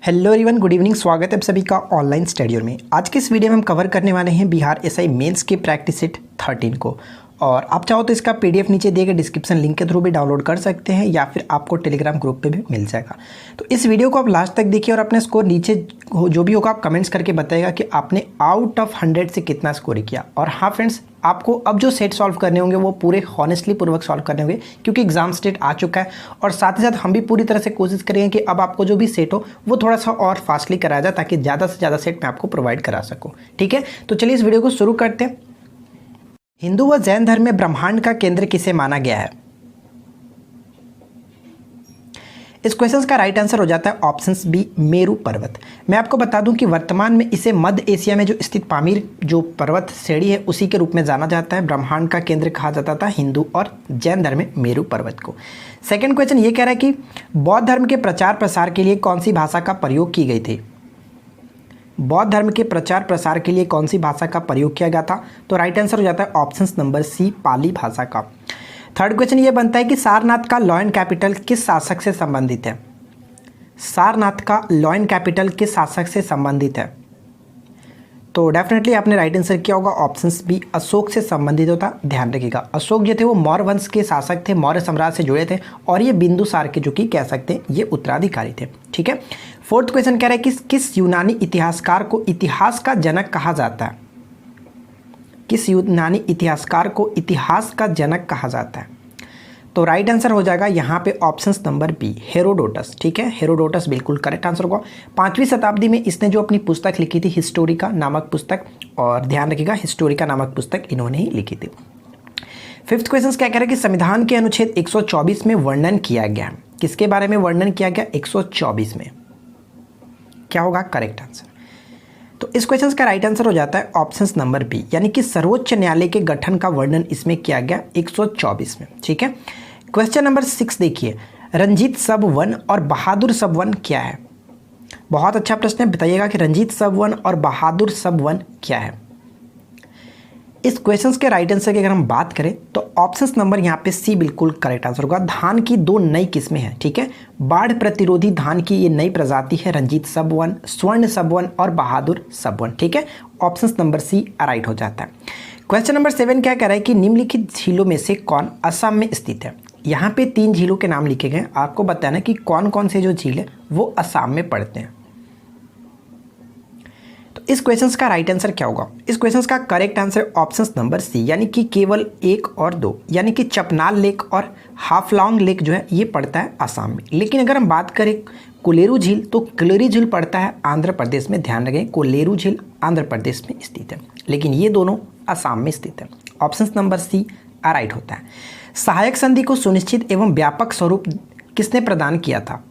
Hello everyone, good evening. स्वागत है आप सभी का ऑनलाइन स्टडी में। आज के इस वीडियो में हम कवर करने वाले हैं बिहार एसआई मेंस के प्रैक्टिस सेट 13 को। और आप चाहो तो इसका पीडीएफ नीचे दिए गए डिस्क्रिप्शन लिंक के थ्रू भी डाउनलोड कर सकते हैं या फिर आपको टेलीग्राम ग्रुप पे भी मिल जाएगा। तो इस वीडियो को आप लास्ट तक देखिए और अपने स्कोर नीचे जो भी होगा आप कमेंट्स करके बताइएगा कि आपने आउट ऑफ 100 से कितना स्कोर किया। और हाँ फ्रेंड्स, आपको अब जो सेट सॉल्व करने होंगे वो पूरे हॉनेस्टली पूर्वक सॉल्व करने होंगे, क्योंकि एग्जाम स्टेट आ चुका है। और साथ ही साथ हम भी पूरी तरह से कोशिश करेंगे कि अब आपको जो भी सेट हो वो थोड़ा सा और फास्टली कराया जाए, ताकि ज़्यादा से ज़्यादा सेट मैं आपको प्रोवाइड करा सकूँ। ठीक है, तो चलिए इस वीडियो को शुरू करते हैं। हिंदू व जैन धर्म में ब्रह्मांड का केंद्र किसे माना गया है? इस क्वेश्चन का राइट आंसर हो जाता है ऑप्शन बी, मेरू पर्वत। मैं आपको बता दूं कि वर्तमान में इसे मध्य एशिया में जो स्थित पामीर जो पर्वत श्रेणी है उसी के रूप में जाना जाता है। ब्रह्मांड का केंद्र कहा जाता था हिंदू और जैन धर्म में मेरू पर्वत को। सेकंड क्वेश्चन ये कह रहा है कि बौद्ध धर्म के प्रचार प्रसार के लिए कौन सी भाषा का प्रयोग की गई थी? बौद्ध धर्म के प्रचार प्रसार के लिए कौन सी भाषा का प्रयोग किया गया था? तो राइट आंसर हो जाता है ऑप्शन नंबर सी, पाली भाषा का। थर्ड क्वेश्चन ये बनता है कि सारनाथ का लॉयन कैपिटल किस शासक से संबंधित है? सारनाथ का लॉयन कैपिटल किस शासक से संबंधित है? तो डेफिनेटली आपने राइट आंसर किया होगा ऑप्शन बी, अशोक से संबंधित होता। ध्यान रखिएगा, अशोक जो थे वो मौर्य वंश के शासक थे, मौर्य साम्राज्य से जुड़े थे, और ये बिंदुसार के जो कि कह सकते हैं ये उत्तराधिकारी थे। ठीक है, फोर्थ क्वेश्चन कह रहा है कि किस यूनानी इतिहासकार को इतिहास का जनक कहा जाता है? किस यूनानी इतिहासकार को इतिहास का जनक कहा जाता है? तो राइट आंसर हो जाएगा यहाँ पे ऑप्शन नंबर बी, हेरोडोटस। ठीक है, हेरोडोटस बिल्कुल करेक्ट आंसर होगा। 5वीं शताब्दी में इसने जो अपनी पुस्तक लिखी थी, हिस्टोरिका नामक पुस्तक, और ध्यान रखिएगा हिस्टोरिका नामक पुस्तक इन्होंने ही लिखी थी। फिफ्थ क्वेश्चन क्या कह रहा है कि संविधान के अनुच्छेद 124 में वर्णन किया गया। किसके बारे में वर्णन किया गया 124 में? क्या होगा करेक्ट आंसर? तो इस क्वेश्चन का राइट आंसर हो जाता है ऑप्शन नंबर बी, यानी कि सर्वोच्च न्यायालय के गठन का वर्णन इसमें किया गया 124 में। ठीक है, क्वेश्चन नंबर 6 देखिए, रंजीत सब वन और बहादुर सब वन क्या है? बहुत अच्छा प्रश्न है, बताइएगा कि रंजीत सब वन और बहादुर सब वन क्या है। इस क्वेश्चन के राइट आंसर की अगर हम बात करें तो ऑप्शन नंबर यहाँ पे सी बिल्कुल करेक्ट आंसर होगा। धान की 2 नई किस्में हैं। ठीक है, बाढ़ प्रतिरोधी धान की ये नई प्रजाति है, रंजीत सब वन, स्वर्ण सब वन और बहादुर सब वन। ठीक है, ऑप्शन नंबर सी राइट हो जाता है। क्वेश्चन नंबर 7 क्या कह रहा है कि निम्नलिखित झीलों में से कौन असम में स्थित है? यहाँ पे 3 झीलों के नाम लिखे गए, आपको बताना कि कौन कौन से जो झील है वो असम में पड़ते हैं। तो इस क्वेश्चन का राइट आंसर क्या होगा? इस क्वेश्चन का correct answer option number C, यानी कि केवल 1 और 2, यानी कि चपनाल लेक और हाफलॉन्ग लेक जो है ये पड़ता है असम में। लेकिन अगर हम बात करें कोलेरू झील, तो कोलेरू झील पड़ता है आंध्र प्रदेश में। ध्यान रखें, कोलेरू झील आंध्र प्रदेश में स्थित है, लेकिन ये दोनों असम में स्थित है। ऑप्शन नंबर सी राइट होता है। सहायक संधि को सुनिश्चित एवं व्यापक स्वरूप किसने प्रदान किया था?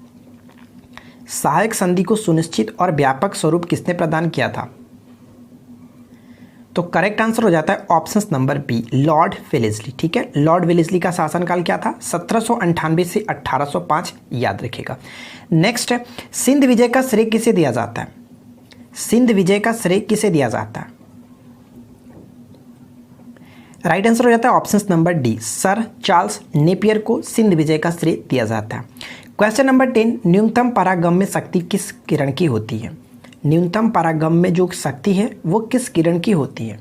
सहायक संधि को सुनिश्चित और व्यापक स्वरूप किसने प्रदान किया था? तो करेक्ट आंसर हो जाता है option number B, Lord Wellesley. ठीक है, लॉर्ड वेलेस्ली का शासनकाल क्या था? 1798 से 1805, याद रखिएगा। नेक्स्ट है, सिंध विजय का श्रेय किसे दिया जाता है? सिंध विजय का श्रेय किसे दिया जाता है? राइट आंसर हो जाता है option number D, sir Charles Napier को सिंध विजय का श्रेय दिया जाता है। क्वेश्चन नंबर 10, न्यूनतम परागम्य शक्ति किस किरण की होती है? न्यूनतम परागम्य जो शक्ति है वो किस किरण की होती है?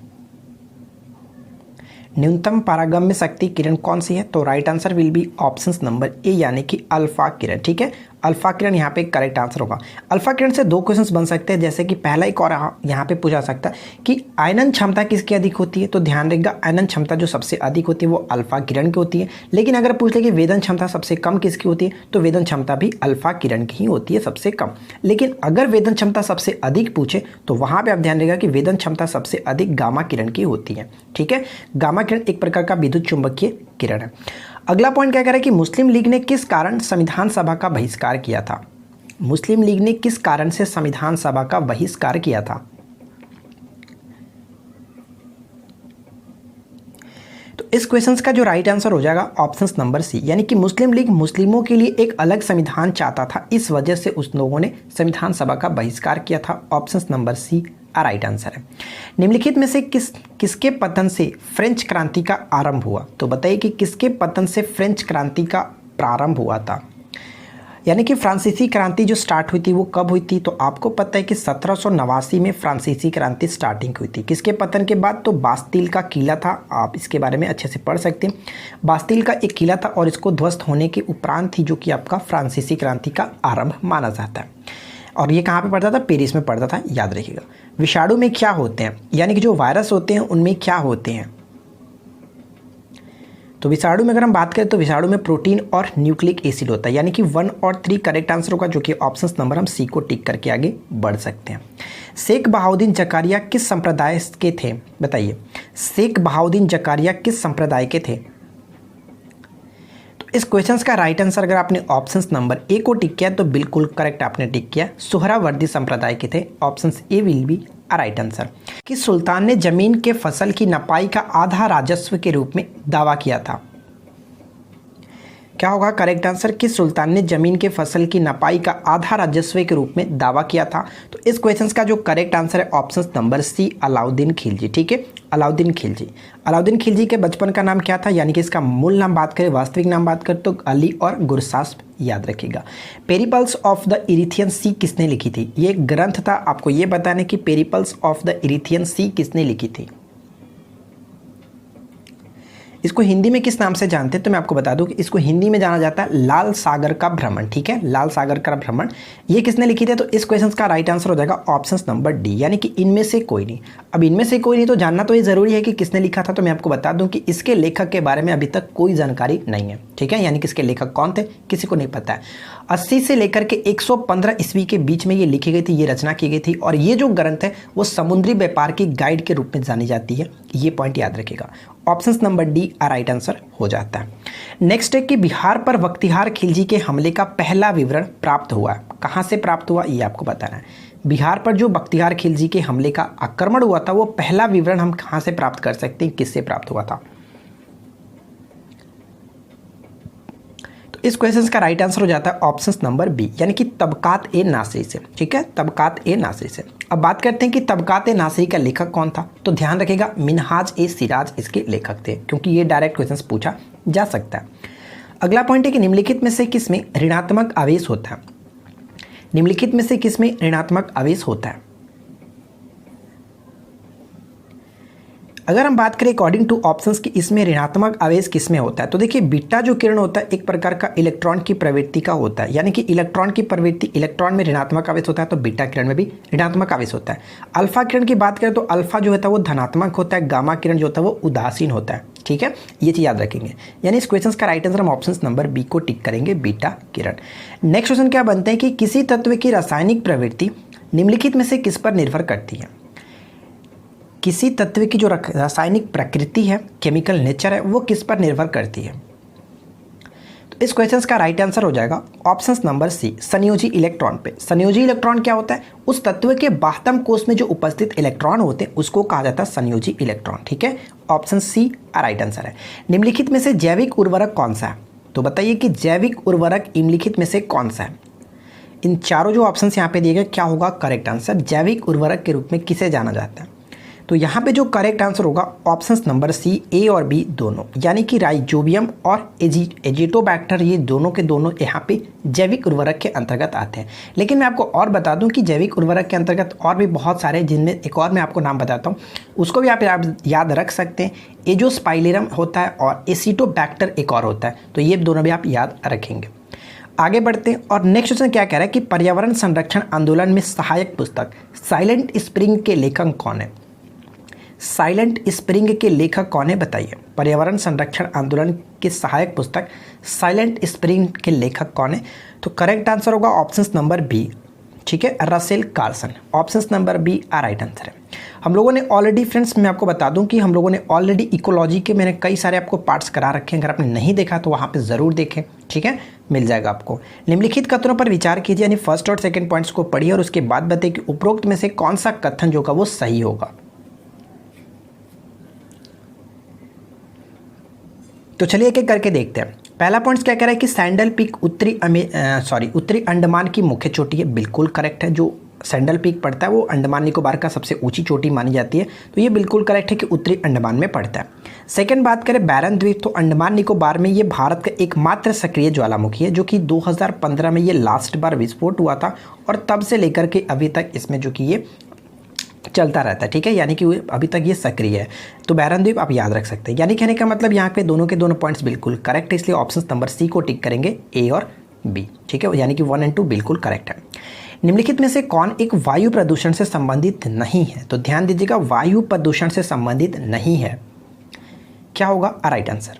न्यूनतम परागम्य शक्ति किरण कौन सी है? तो right answer will be option number A, यानी कि अल्फा किरण। ठीक है, अल्फा किरण यहाँ पे करेक्ट आंसर होगा। अल्फा किरण से 2 क्वेश्चंस बन सकते हैं, जैसे कि पहला एक और यहाँ पे पूछा सकता है कि आयनन क्षमता किसकी अधिक होती है? तो ध्यान रखिएगा, आयनन क्षमता जो सबसे अधिक होती है वो अल्फा किरण की होती है। लेकिन अगर पूछ ले कि वेदन क्षमता सबसे कम किसकी होती है, तो वेदन क्षमता भी अल्फा किरण की ही होती है सबसे कम। लेकिन अगर वेदन क्षमता सबसे अधिक पूछे तो वहाँ पर आप ध्यान रखिएगा कि वेदन क्षमता सबसे अधिक गामा किरण की होती है। ठीक है, गामा किरण एक प्रकार का विद्युत चुंबकीय किरण है। अगला पॉइंट क्या कह रहा है कि मुस्लिम लीग ने किस कारण संविधान सभा का बहिष्कार किया था? मुस्लिम लीग ने किस कारण से संविधान सभा का बहिष्कार किया था? तो इस क्वेश्चन का जो राइट आंसर हो जाएगा ऑप्शन नंबर सी, यानी कि मुस्लिम लीग मुस्लिमों के लिए एक अलग संविधान चाहता था, इस वजह से उस लोगों ने संविधान सभा का बहिष्कार किया था। Option number C right answer है। निम्नलिखित में से किसके पतन से फ्रेंच क्रांति का आरंभ हुआ? तो बताइए कि किसके पतन से फ्रेंच क्रांति का प्रारंभ हुआ था? यानी कि फ्रांसीसी क्रांति जो स्टार्ट हुई थी वो कब हुई थी, तो आपको पता है कि 1789 में फ्रांसीसी क्रांति स्टार्टिंग हुई थी। किसके पतन के बाद, तो बास्तिल का किला था, आप इसके बारे में अच्छे से पढ़ सकते हैं। बास्तिल का एक किला था और इसको ध्वस्त होने के उपरांत ही जो कि आपका फ्रांसीसी क्रांति का आरंभ माना जाता है। और ये कहाँ पे पड़ता था, पेरिस में पड़ता था, याद रखिएगा। विषाणु में क्या होते हैं, यानी कि जो वायरस होते हैं उनमें क्या होते हैं, तो विषाणु में अगर हम बात करें तो विषाणु में प्रोटीन और न्यूक्लिक एसिड होता है, यानी कि 1 और 3 करेक्ट आंसर होगा, जो कि ऑप्शन नंबर हम सी को टिक करके आगे बढ़ सकते हैं। शेख बहाउद्दीन जकारिया किस संप्रदाय के थे, बताइए। शेख बहाउद्दीन जकारिया किस संप्रदाय के थे, तो इस क्वेश्चन का राइट आंसर अगर आपने ऑप्शन नंबर ए को टिक किया तो बिल्कुल करेक्ट आपने टिक किया, सुहरावर्दी संप्रदाय के थे। Option A will be right answer. कि सुल्तान ने जमीन के फसल की नपाई का आधा राजस्व के रूप में दावा किया था, क्या होगा करेक्ट आंसर, कि सुल्तान ने जमीन के फसल की नपाई का आधा राजस्व के रूप में दावा किया था। तो इस क्वेश्चन का जो करेक्ट आंसर है option number C, Alauddin Khilji. ठीक है, अलाउद्दीन खिलजी। अलाउद्दीन खिलजी के बचपन का नाम क्या था, यानी कि इसका मूल नाम बात करें, वास्तविक नाम बात करें तो अली और गुरसास, याद रखिएगा। पेरिपल्स ऑफ द इरिथियन सी किसने लिखी थी, ये एक ग्रंथ था, आपको ये बताने कि पेरिपल्स ऑफ द इरिथियन सी किसने लिखी थी। इसको हिंदी में किस नाम से जानते हैं, तो मैं आपको बता दूं कि इसको हिंदी में जाना जाता है लाल सागर का भ्रमण। ठीक है, लाल सागर का भ्रमण, ये किसने लिखी थी, तो इस क्वेश्चन का राइट आंसर हो जाएगा ऑप्शन नंबर डी, यानी कि इनमें से कोई नहीं। अब इनमें से कोई नहीं तो जानना तो ये जरूरी है कि किसने लिखा था, तो मैं आपको बता दूं कि इसके लेखक के बारे में अभी तक कोई जानकारी नहीं है। ठीक है, यानी कि इसके लेखक कौन थे किसी को नहीं पता है। 80 से लेकर के 115 ईस्वी के बीच में ये लिखी गई थी, ये रचना की गई थी, और ये जो ग्रंथ है वो समुद्री व्यापार की गाइड के रूप में जानी जाती है, ये पॉइंट याद रखिएगा। Option number D right answer हो जाता है। नेक्स्ट है कि बिहार पर बख्तियार खिलजी के हमले का पहला विवरण प्राप्त हुआ, कहाँ से प्राप्त हुआ ये आपको बताना है। बिहार पर जो बख्तियार खिलजी के हमले का आक्रमण हुआ था वो पहला विवरण हम कहाँ से प्राप्त कर सकते हैं, किससे प्राप्त हुआ था, तो इस क्वेश्चन का राइट आंसर हो जाता है ऑप्शन नंबर बी, यानी कि तबकात ए नासरी से। ठीक है, तबकात ए नासरी से। अब बात करते हैं कि तबकात ए नासरी का लेखक कौन था, तो ध्यान रखिएगा मिनहाज ए सिराज इसके लेखक थे, क्योंकि ये डायरेक्ट क्वेश्चन पूछा जा सकता है। अगला पॉइंट है कि निम्नलिखित में से किसमें ऋणात्मक आवेश होता है, निम्नलिखित में से किसमें ऋणात्मक आवेश होता है। अगर हम बात करें अकॉर्डिंग टू ऑप्शंस की इसमें ऋणात्मक आवेश किसमें होता है, तो देखिए बीटा जो किरण होता है एक प्रकार का इलेक्ट्रॉन की प्रवृत्ति का होता है, यानी कि इलेक्ट्रॉन की प्रवृत्ति, इलेक्ट्रॉन में ऋणात्मक आवेश होता है तो बीटा किरण में भी ऋणात्मक आवेश होता है। अल्फा किरण की बात करें तो अल्फा जो होता है वो धनात्मक होता है, गामा किरण जो होता है वो उदासीन होता है। ठीक है, ये चीज याद रखेंगे, यानी इस क्वेश्चन का राइट आंसर हम ऑप्शन नंबर बी को टिक करेंगे, बीटा किरण। नेक्स्ट क्वेश्चन क्या बनते हैं कि किसी तत्व की रासायनिक प्रवृत्ति निम्नलिखित में से किस पर निर्भर करती है, किसी तत्व की जो रासायनिक प्रकृति है, केमिकल नेचर है, वो किस पर निर्भर करती है, तो इस क्वेश्चन का राइट आंसर हो जाएगा ऑप्शन नंबर सी, संयोजी इलेक्ट्रॉन पे। संयोजी इलेक्ट्रॉन क्या होता है, उस तत्व के बाह्यतम कोश में जो उपस्थित इलेक्ट्रॉन होते हैं उसको कहा जाता है संयोजी इलेक्ट्रॉन। ठीक है, ऑप्शन सी राइट आंसर है। निम्नलिखित में से जैविक उर्वरक कौन सा है, तो बताइए कि जैविक उर्वरक निम्नलिखित में से कौन सा है। इन चारों जो ऑप्शन यहाँ पे दिए गए क्या होगा करेक्ट आंसर, जैविक उर्वरक के रूप में किसे जाना जाता है, तो यहाँ पे जो करेक्ट आंसर होगा ऑप्शन नंबर सी, ए और बी दोनों, यानी कि राइजोबियम और एजिटोबैक्टर, ये दोनों के दोनों यहाँ पे जैविक उर्वरक के अंतर्गत आते हैं। लेकिन मैं आपको और बता दूं कि जैविक उर्वरक के अंतर्गत और भी बहुत सारे, जिनमें एक और मैं आपको नाम बताता हूँ, उसको भी आप याद रख सकते हैं। एजोस्पाइलेरम होता है और एसिटोबैक्टर एक और होता है, तो ये दोनों भी आप याद रखेंगे। आगे बढ़ते हैं और नेक्स्ट क्वेश्चन क्या कह रहा है कि पर्यावरण संरक्षण आंदोलन में सहायक पुस्तक साइलेंट स्प्रिंग के लेखक कौन है, साइलेंट स्प्रिंग के लेखक कौन है बताइए। पर्यावरण संरक्षण आंदोलन की सहायक पुस्तक साइलेंट स्प्रिंग के लेखक कौन है, तो करेक्ट आंसर होगा ऑप्शन नंबर बी। ठीक है, Russell Carson, option number B right answer है। हम लोगों ने ऑलरेडी फ्रेंड्स, मैं आपको बता दूं कि हम लोगों ने ऑलरेडी इकोलॉजी के मैंने कई सारे आपको पार्ट्स करा रखे हैं, अगर आपने नहीं देखा तो वहाँ पे ज़रूर देखें। ठीक है, मिल जाएगा आपको। निम्नलिखित कथनों पर विचार कीजिए, यानी फर्स्ट और सेकंड पॉइंट्स को पढ़िए और उसके बाद बताइए कि उपरोक्त में से कौन सा कथन जो का वो सही होगा। तो चलिए एक एक करके देखते हैं। पहला पॉइंट क्या कह रहा है कि सैंडल पीक उत्तरी अंडमान की मुख्य चोटी है, बिल्कुल करेक्ट है। जो सैंडल पीक पड़ता है वो अंडमान निकोबार का सबसे ऊंची चोटी मानी जाती है, तो ये बिल्कुल करेक्ट है कि उत्तरी अंडमान में पड़ता है। सेकंड बात करें बैरन द्वीप, तो अंडमान निकोबार में ये भारत का एकमात्र सक्रिय ज्वालामुखी है जो कि 2015 में ये लास्ट बार विस्फोट हुआ था और तब से लेकर के अभी तक इसमें जो कि ये चलता रहता है, ठीक है, यानी कि अभी तक ये सक्रिय है। तो बैरन द्वीप आप याद रख सकते हैं। यानी कहने का मतलब यहाँ पे दोनों के दोनों पॉइंट्स बिल्कुल करेक्ट है, इसलिए ऑप्शन नंबर सी को टिक करेंगे, ए और बी, ठीक है, यानी कि 1 और 2 बिल्कुल करेक्ट है। निम्नलिखित में से कौन एक वायु प्रदूषण से संबंधित नहीं है? तो ध्यान दीजिएगा, वायु प्रदूषण से संबंधित नहीं है, क्या होगा राइट आंसर?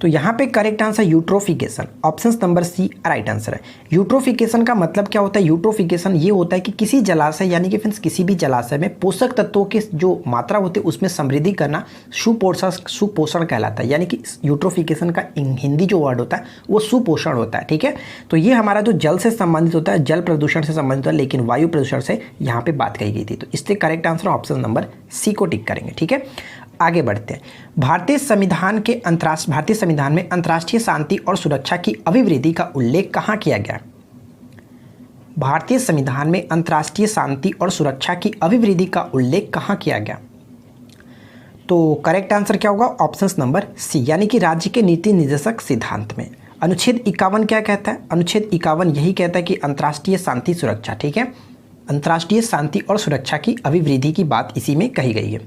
तो यहाँ पे correct answer eutrophication, option number C right answer है। यूट्रोफिकेशन का मतलब क्या होता है? यूट्रोफिकेशन ये होता है कि किसी जलाशय यानी कि फ्रेंड्स किसी भी जलाशय में पोषक तत्वों की जो मात्रा होती है उसमें समृद्धि करना सुपोषण कहलाता है। यानी कि यूट्रोफिकेशन का हिंदी जो वर्ड होता है वो सुपोषण होता है, ठीक है। तो ये हमारा जो जल से संबंधित होता है, जल प्रदूषण से संबंधित होता है, लेकिन वायु प्रदूषण से यहाँ पे बात कही गई थी। तो इससे correct answer option number C को टिक करेंगे, ठीक है। आगे बढ़ते हैं। भारतीय संविधान में अंतर्राष्ट्रीय शांति और सुरक्षा की अभिवृद्धि का उल्लेख कहाँ किया गया? भारतीय संविधान में अंतर्राष्ट्रीय शांति और सुरक्षा की अभिवृद्धि का उल्लेख कहाँ किया गया? तो करेक्ट आंसर क्या होगा? ऑप्शन नंबर सी, यानी कि राज्य के नीति निर्देशक सिद्धांत में। अनुच्छेद 51 क्या कहता है? अनुच्छेद 51 यही कहता है कि अंतर्राष्ट्रीय शांति सुरक्षा, ठीक है, अंतर्राष्ट्रीय शांति और सुरक्षा की अभिवृद्धि की बात इसी में कही गई है।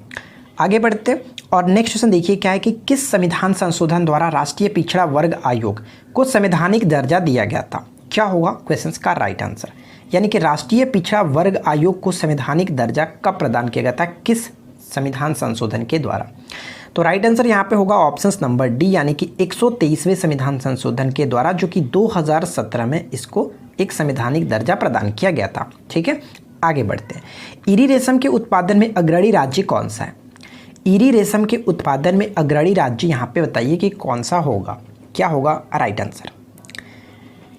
आगे बढ़ते हैं और नेक्स्ट क्वेश्चन देखिए क्या है कि किस संविधान संशोधन द्वारा राष्ट्रीय पिछड़ा वर्ग आयोग को संवैधानिक दर्जा दिया गया था? क्या होगा क्वेश्चन का राइट आंसर? यानी कि राष्ट्रीय पिछड़ा वर्ग आयोग को संवैधानिक दर्जा कब प्रदान किया गया था, किस संविधान संशोधन के द्वारा? तो राइट आंसर यहाँ पे होगा ऑप्शन नंबर डी, यानी कि 123वें संविधान संशोधन के द्वारा, जो कि 2017 में इसको एक संवैधानिक दर्जा प्रदान किया गया था, ठीक है। आगे बढ़ते हैं। ईरी रेशम के उत्पादन में अग्रणी राज्य कौन सा है? ईरी रेशम के उत्पादन में अग्रणी राज्य यहाँ पे बताइए कि कौन सा होगा, क्या होगा राइट आंसर?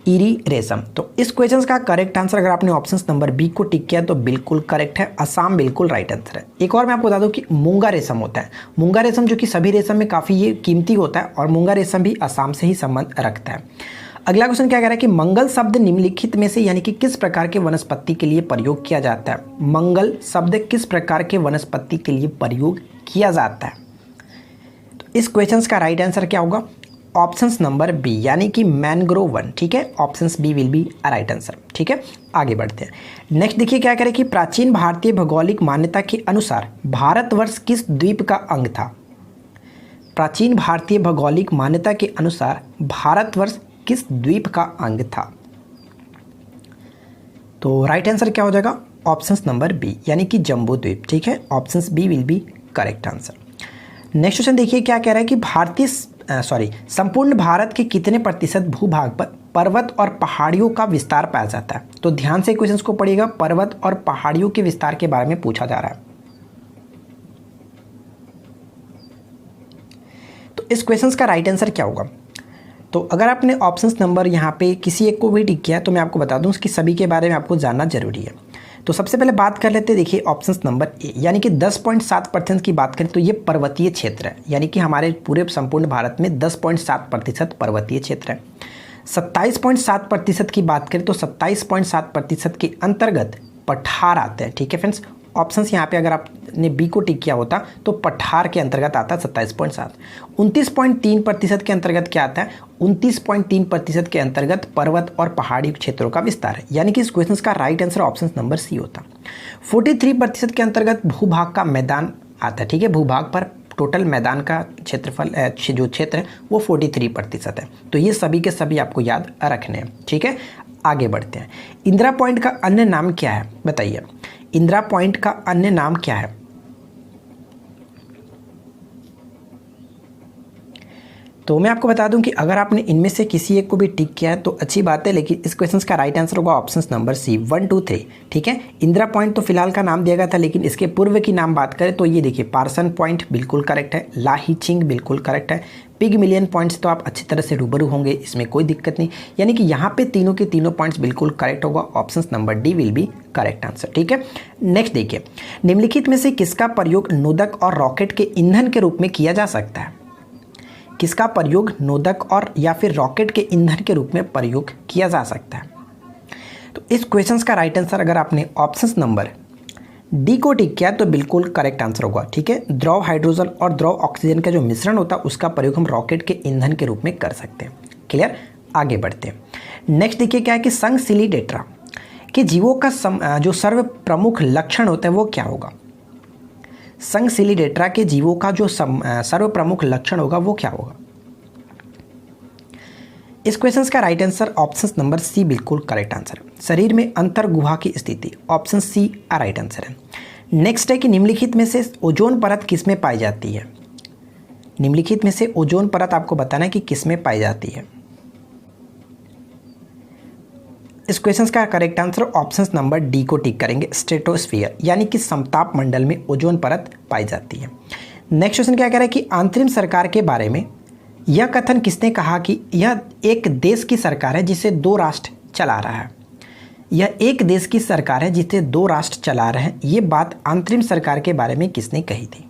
ईरी रेशम। तो इस क्वेश्चन का करेक्ट आंसर अगर आपने ऑप्शन नंबर बी को टिक किया तो बिल्कुल करेक्ट है, असम बिल्कुल राइट आंसर है। एक और मैं आपको बता दूं कि मूंगा रेशम होता है। मूंगा रेशम जो कि सभी रेशम में काफ़ी ये कीमती होता है और मूंगा रेशम भी असम से ही संबंध रखता है। अगला क्वेश्चन क्या कह रहा है कि मंगल शब्द निम्नलिखित में से यानी कि किस प्रकार के वनस्पति के लिए प्रयोग किया जाता है? मंगल शब्द किस प्रकार के वनस्पति के लिए प्रयोग किया जाता है? तो इस क्वेश्चन का राइट आंसर क्या होगा? ऑप्शन नंबर बी, यानी कि मैनग्रोव वन, ठीक है, option B will be right answer, ठीक है। आगे बढ़ते हैं। नेक्स्ट देखिए क्या करें कि प्राचीन भारतीय भौगोलिक मान्यता के अनुसार भारतवर्ष किस द्वीप का अंग था? प्राचीन भारतीय भौगोलिक मान्यता के अनुसार भारतवर्ष किस द्वीप का अंग था? तो राइट आंसर क्या हो जाएगा? ऑप्शन नंबर बी, यानी कि जम्बू द्वीप, ठीक है, option B will be correct answer. Next question देखिए क्या कह रहा है कि संपूर्ण भारत के कितने प्रतिशत भूभाग पर पर्वत और पहाड़ियों का विस्तार पाया जाता है? तो ध्यान से क्वेश्चन को पढ़िएगा, पर्वत और पहाड़ियों के विस्तार के बारे में पूछा जा रहा है। तो इस क्वेश्चन का राइट आंसर क्या होगा? तो अगर आपने ऑप्शन नंबर यहाँ पे किसी एक को भी टिक किया तो मैं आपको बता दूं कि सभी के बारे में आपको जानना जरूरी है। तो सबसे पहले बात कर लेते हैं, देखिए ऑप्शन नंबर ए, यानी कि 10.7% की बात करें तो ये पर्वतीय क्षेत्र है, यानी कि हमारे पूरे संपूर्ण भारत में 10.7% पर्वतीय क्षेत्र है। 27.7% की बात करें तो 27.7% के अंतर्गत पठार आते हैं, ठीक है फ्रेंड्स। ऑप्शंस यहाँ पे अगर आपने बी को टिक किया होता तो पठार के अंतर्गत आता है 27.7। 29.3% के अंतर्गत क्या आता है? 29.3% के अंतर्गत पर्वत और पहाड़ी क्षेत्रों का विस्तार है, यानी कि इस क्वेश्चन का right answer option number C होता। 43% के अंतर्गत भूभाग का मैदान आता है, ठीक है, भूभाग पर टोटल मैदान का क्षेत्रफल जो क्षेत्र है वो 43% है। तो ये सभी के सभी आपको याद रखने हैं, ठीक है। आगे बढ़ते हैं। इंदिरा पॉइंट का अन्य नाम क्या है बताइए? इंदिरा पॉइंट का अन्य नाम क्या है? तो मैं आपको बता दूं कि अगर आपने इनमें से किसी एक को भी टिक किया है तो अच्छी बात है, लेकिन इस क्वेश्चन का राइट आंसर होगा ऑप्शन नंबर सी, 1, 2, 3, ठीक है। इंदिरा पॉइंट तो फिलहाल का नाम दिया गया था, लेकिन इसके पूर्व की नाम बात करें तो ये देखिए पार्सन पॉइंट बिल्कुल करेक्ट है, लाहीचिंग बिल्कुल करेक्ट है, पिगमिलियन पॉइंट्स तो आप अच्छी तरह से रूबरू होंगे, इसमें कोई दिक्कत नहीं, यानी कि यहाँ पे तीनों के तीनों पॉइंट्स बिल्कुल करेक्ट होगा, option number D will be correct answer, ठीक है। नेक्स्ट देखिए, निम्नलिखित में से किसका प्रयोग नोदक और रॉकेट के ईंधन के रूप में किया जा सकता है? किसका प्रयोग नोदक और या फिर रॉकेट के ईंधन के रूप में प्रयोग किया जा सकता है? तो इस क्वेश्चन का राइट आंसर अगर आपने ऑप्शन नंबर डी को टिक किया तो बिल्कुल करेक्ट आंसर होगा। ठीक है, द्रव हाइड्रोजन और द्रव ऑक्सीजन का जो मिश्रण होता है उसका प्रयोग हम रॉकेट के ईंधन के रूप में कर सकते हैं। क्लियर, आगे बढ़ते हैं। नेक्स्ट देखिए क्या है कि संगसिलिडेट्रा के जीवों का जो सर्व प्रमुख लक्षण होता है वो क्या होगा। संगसिलिडेट्रा के जीवों का जो सर्व प्रमुख लक्षण होगा वो क्या होगा। इस क्वेश्चन का right answer option number C बिल्कुल करेक्ट आंसर है। शरीर में अंतर गुहा की स्थिति, ऑप्शन सी राइट आंसर है। नेक्स्ट है कि निम्नलिखित में से ओजोन परत किस में पाई जाती है। निम्नलिखित में से ओजोन परत आपको बताना है कि किस में पाई जाती है। इस क्वेश्चन का correct answer option number D को टिक करेंगे, स्ट्रेटोस्फीयर, यानी कि समताप मंडल में ओजोन परत पाई जाती है। नेक्स्ट क्वेश्चन क्या कह रहा है कि अंतरिम सरकार के बारे में यह कथन किसने कहा कि यह एक देश की सरकार है जिसे दो राष्ट्र चला रहा है। यह एक देश की सरकार है जिसे दो राष्ट्र चला रहे हैं, ये बात अंतरिम सरकार के बारे में किसने कही थी।